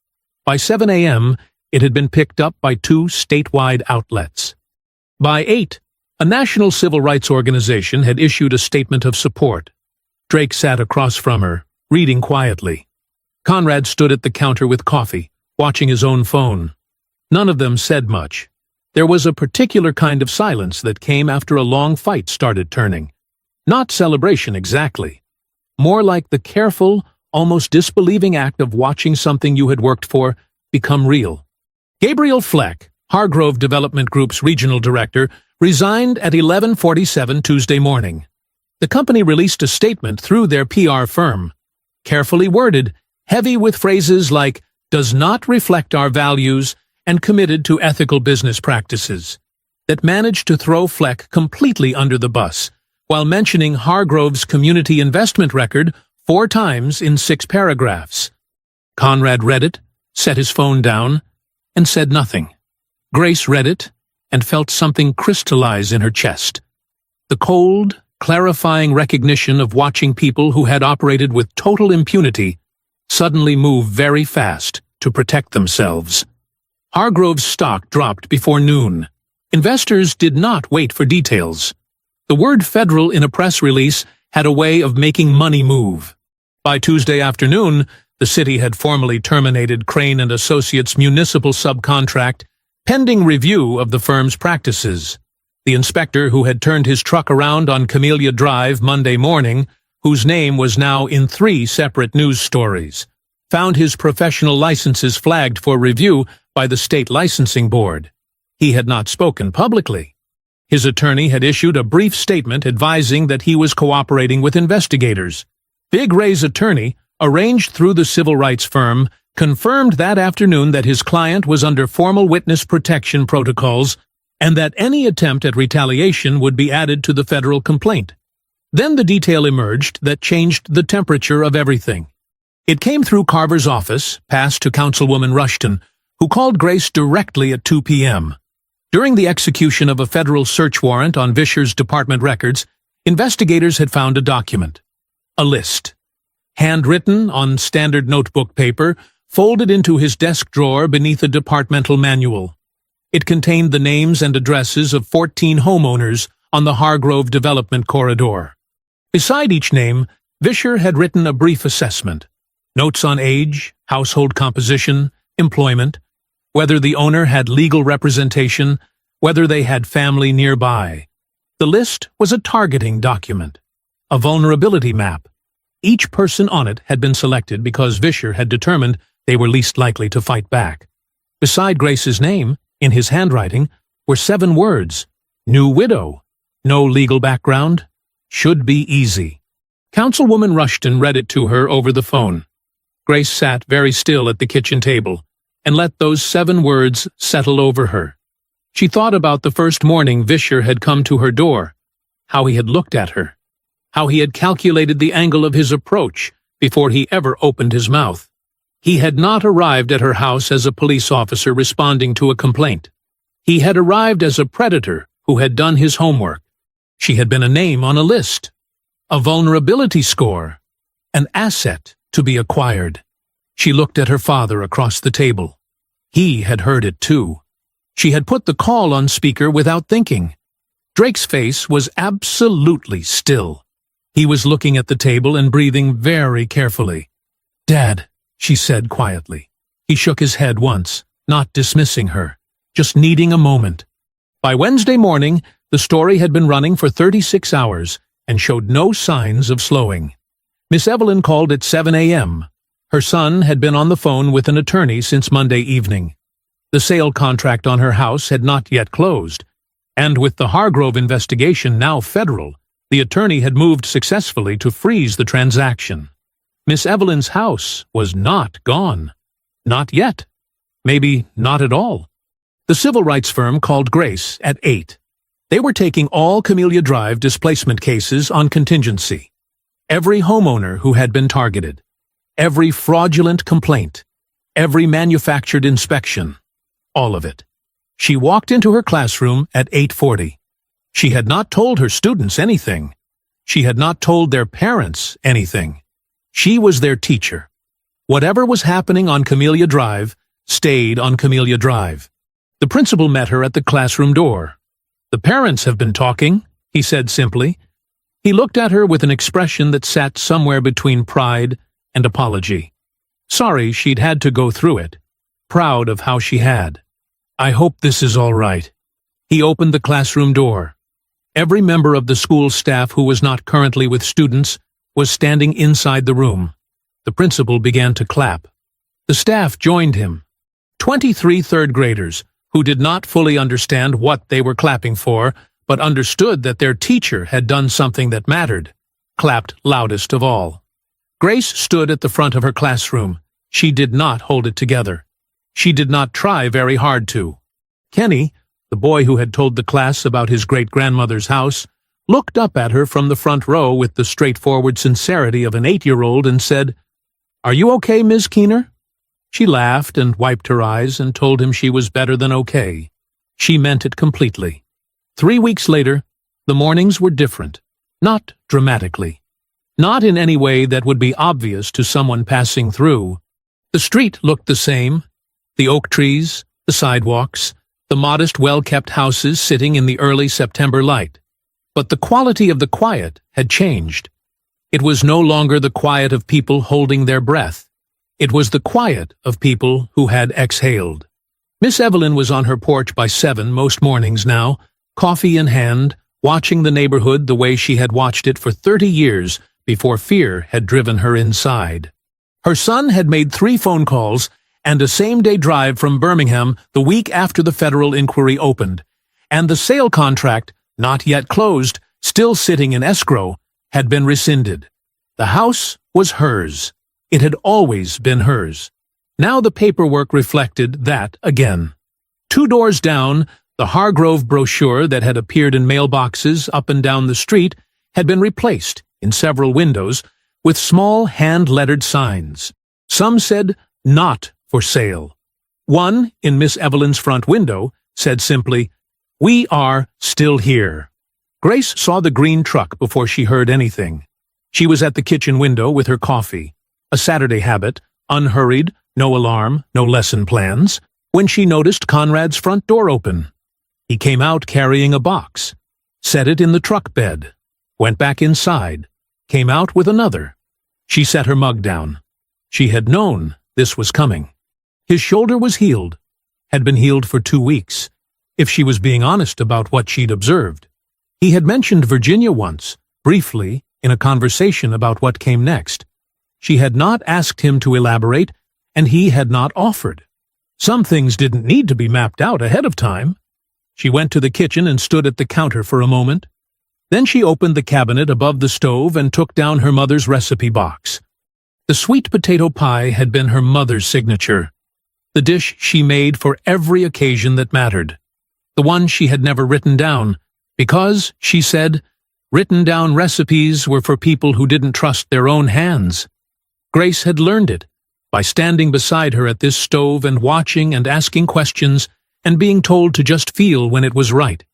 By 7 a.m., it had been picked up by 2 statewide outlets. By 8, a national civil rights organization had issued a statement of support. Drake sat across from her, reading quietly. Conrad stood at the counter with coffee, watching his own phone. None of them said much. There was a particular kind of silence that came after a long fight started turning. Not celebration exactly. More like the careful, almost disbelieving act of watching something you had worked for become real. Gabriel Fleck, Hargrove Development Group's regional director, resigned at 11:47 Tuesday morning. The company released a statement through their PR firm. Carefully worded, heavy with phrases like, "does not reflect our values," and committed to ethical business practices, that managed to throw Fleck completely under the bus, while mentioning Hargrove's community investment record 4 times in 6 paragraphs. Conrad read it, set his phone down, and said nothing. Grace read it, and felt something crystallize in her chest. The cold, clarifying recognition of watching people who had operated with total impunity suddenly move very fast to protect themselves. Hargrove's stock dropped before noon. Investors did not wait for details. The word federal in a press release had a way of making money move. By Tuesday afternoon, the city had formally terminated Crane and Associates' municipal subcontract, pending review of the firm's practices. The inspector who had turned his truck around on Camellia Drive Monday morning, whose name was now in 3 separate news stories, found his professional licenses flagged for review by the state licensing board. He had not spoken publicly. His attorney had issued a brief statement advising that he was cooperating with investigators. Big Ray's attorney, arranged through the civil rights firm, confirmed that afternoon that his client was under formal witness protection protocols and that any attempt at retaliation would be added to the federal complaint. Then the detail emerged that changed the temperature of everything. It came through Carver's office, passed to Councilwoman Rushton, who called Grace directly at 2 p.m. During the execution of a federal search warrant on Vischer's department records, investigators had found a document. A list. Handwritten on standard notebook paper, folded into his desk drawer beneath a departmental manual. It contained the names and addresses of 14 homeowners on the Hargrove Development Corridor. Beside each name, Vischer had written a brief assessment. Notes on age, household composition, employment, whether the owner had legal representation, whether they had family nearby. The list was a targeting document, a vulnerability map. Each person on it had been selected because Vischer had determined they were least likely to fight back. Beside Grace's name, in his handwriting, were 7 words: new widow, no legal background, should be easy. Councilwoman Rushton read it to her over the phone. Grace sat very still at the kitchen table and let those 7 words settle over her. She thought about the first morning Vischer had come to her door, how he had looked at her, how he had calculated the angle of his approach before he ever opened his mouth. He had not arrived at her house as a police officer responding to a complaint. He had arrived as a predator who had done his homework. She had been a name on a list, a vulnerability score, an asset to be acquired. She looked at her father across the table. He had heard it too. She had put the call on speaker without thinking. Drake's face was absolutely still. He was looking at the table and breathing very carefully. "Dad," she said quietly. He shook his head once, not dismissing her, just needing a moment. By Wednesday morning, the story had been running for 36 hours and showed no signs of slowing. Miss Evelyn called at 7 a.m. Her son had been on the phone with an attorney since Monday evening. The sale contract on her house had not yet closed, and with the Hargrove investigation now federal, the attorney had moved successfully to freeze the transaction. Miss Evelyn's house was not gone. Not yet. Maybe not at all. The civil rights firm called Grace at 8. They were taking all Camellia Drive displacement cases on contingency. Every homeowner who had been targeted. Every fraudulent complaint. Every manufactured inspection. All of it. She walked into her classroom at 8:40. She had not told her students anything. She had not told their parents anything. She was their teacher. Whatever was happening on Camellia Drive stayed on Camellia Drive. The principal met her at the classroom door. "The parents have been talking," he said simply. He looked at her with an expression that sat somewhere between pride and apology. Sorry she'd had to go through it. Proud of how she had. "I hope this is all right." He opened the classroom door. Every member of the school staff who was not currently with students was standing inside the room. The principal began to clap. The staff joined him. 23 third graders, who did not fully understand what they were clapping for, but understood that their teacher had done something that mattered, clapped loudest of all. Grace stood at the front of her classroom. She did not hold it together. She did not try very hard to. Kenny, the boy who had told the class about his great-grandmother's house, looked up at her from the front row with the straightforward sincerity of an 8-year-old and said, "Are you okay, Ms. Keener?" She laughed and wiped her eyes and told him she was better than okay. She meant it completely. 3 weeks later, the mornings were different, not dramatically. Not in any way that would be obvious to someone passing through. The street looked the same. The oak trees, the sidewalks, the modest, well-kept houses sitting in the early September light. But the quality of the quiet had changed. It was no longer the quiet of people holding their breath. It was the quiet of people who had exhaled. Miss Evelyn was on her porch by 7 most mornings now, coffee in hand, watching the neighborhood the way she had watched it for 30 years before fear had driven her inside. Her son had made 3 phone calls and a same-day drive from Birmingham the week after the federal inquiry opened, and the sale contract, not yet closed, still sitting in escrow, had been rescinded. The house was hers. It had always been hers. Now the paperwork reflected that again. 2 doors down, the Hargrove brochure that had appeared in mailboxes up and down the street had been replaced, in several windows, with small hand-lettered signs. Some said, "Not for sale." One, in Miss Evelyn's front window, said simply, "We are still here." Grace saw the green truck before she heard anything. She was at the kitchen window with her coffee, a Saturday habit, unhurried, no alarm, no lesson plans, when she noticed Conrad's front door open. He came out carrying a box, set it in the truck bed, went back inside, came out with another. She set her mug down. She had known this was coming. His shoulder was healed, had been healed for 2 weeks, if she was being honest about what she'd observed. He had mentioned Virginia once, briefly, in a conversation about what came next. She had not asked him to elaborate, and he had not offered. Some things didn't need to be mapped out ahead of time. She went to the kitchen and stood at the counter for a moment. Then she opened the cabinet above the stove and took down her mother's recipe box. The sweet potato pie had been her mother's signature, the dish she made for every occasion that mattered, the one she had never written down, because, she said, written down recipes were for people who didn't trust their own hands. Grace had learned it by standing beside her at this stove and watching and asking questions and being told to just feel when it was right.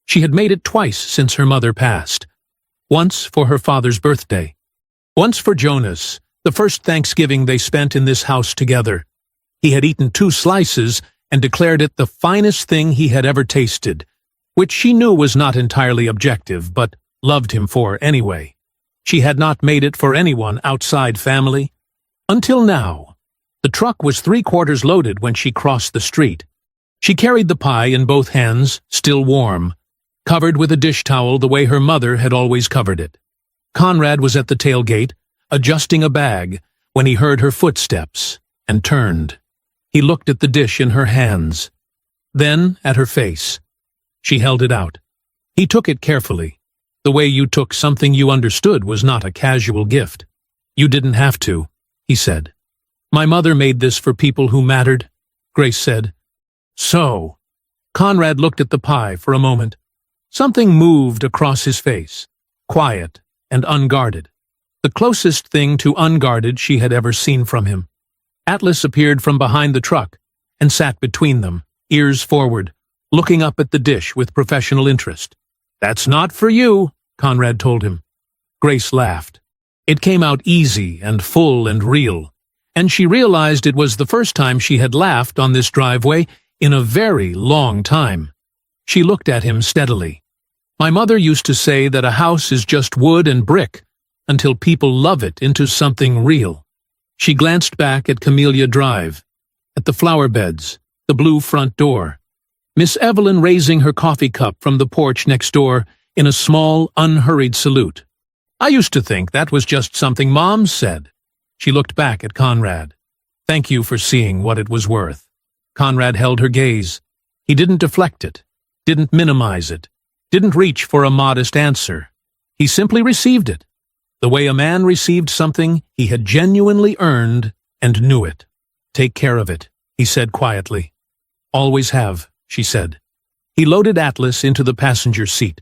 She had made it twice since her mother passed. Once for her father's birthday. Once for Jonas, the first Thanksgiving they spent in this house together. He had eaten 2 slices and declared it the finest thing he had ever tasted, which she knew was not entirely objective, but loved him for anyway. She had not made it for anyone outside family. Until now. The truck was 3/4 loaded when she crossed the street. She carried the pie in both hands, still warm, covered with a dish towel the way her mother had always covered it. Conrad was at the tailgate, adjusting a bag, when he heard her footsteps, and turned. He looked at the dish in her hands, then at her face. She held it out. He took it carefully. The way you took something you understood was not a casual gift. You didn't have to, he said. My mother made this for people who mattered, Grace said. So. Conrad looked at the pie for a moment. Something moved across his face, quiet and unguarded. The closest thing to unguarded she had ever seen from him. Atlas appeared from behind the truck and sat between them, ears forward, looking up at the dish with professional interest. That's not for you, Conrad told him. Grace laughed. It came out easy and full and real, and she realized it was the first time she had laughed on this driveway in a very long time. She looked at him steadily. My mother used to say that a house is just wood and brick until people love it into something real. She glanced back at Camellia Drive, at the flower beds, the blue front door, Miss Evelyn raising her coffee cup from the porch next door in a small, unhurried salute. I used to think that was just something Mom said. She looked back at Conrad. Thank you for seeing what it was worth. Conrad held her gaze. He didn't deflect it, didn't minimize it, didn't reach for a modest answer. He simply received it, the way a man received something he had genuinely earned and knew it. Take care of it, he said quietly. Always have, she said. He loaded Atlas into the passenger seat.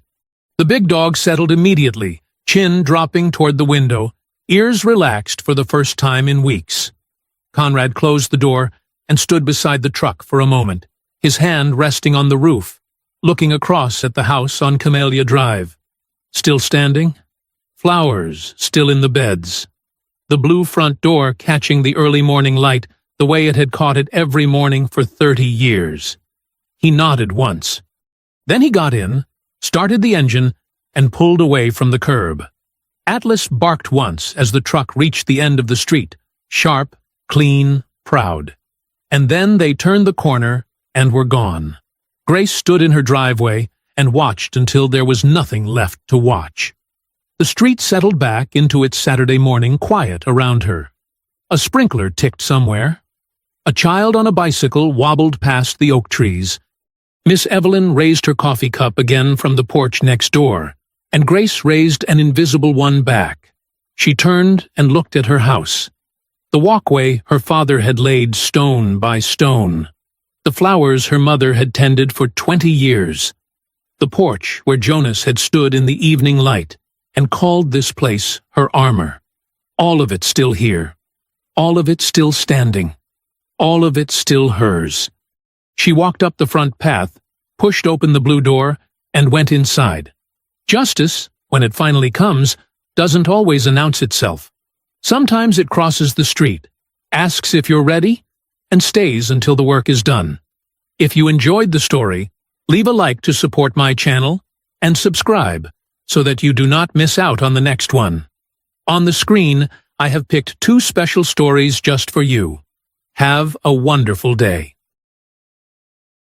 The big dog settled immediately, chin dropping toward the window, ears relaxed for the first time in weeks. Conrad closed the door and stood beside the truck for a moment, his hand resting on the roof, looking across at the house on Camellia Drive. Still standing? Flowers still in the beds. The blue front door catching the early morning light the way it had caught it every morning for 30 years. He nodded once. Then he got in, started the engine, and pulled away from the curb. Atlas barked once as the truck reached the end of the street, sharp, clean, proud. And then they turned the corner and were gone. Grace stood in her driveway and watched until there was nothing left to watch. The street settled back into its Saturday morning quiet around her. A sprinkler ticked somewhere. A child on a bicycle wobbled past the oak trees. Miss Evelyn raised her coffee cup again from the porch next door, and Grace raised an invisible one back. She turned and looked at her house. The walkway her father had laid stone by stone. The flowers her mother had tended for 20 years. The porch where Jonas had stood in the evening light and called this place her armor. All of it still here. All of it still standing. All of it still hers. She walked up the front path, pushed open the blue door, and went inside. Justice, when it finally comes, doesn't always announce itself. Sometimes it crosses the street, asks if you're ready, and stays until the work is done. If you enjoyed the story, leave a like to support my channel, and subscribe so that you do not miss out on the next one. On the screen, I have picked 2 special stories just for you. Have a wonderful day.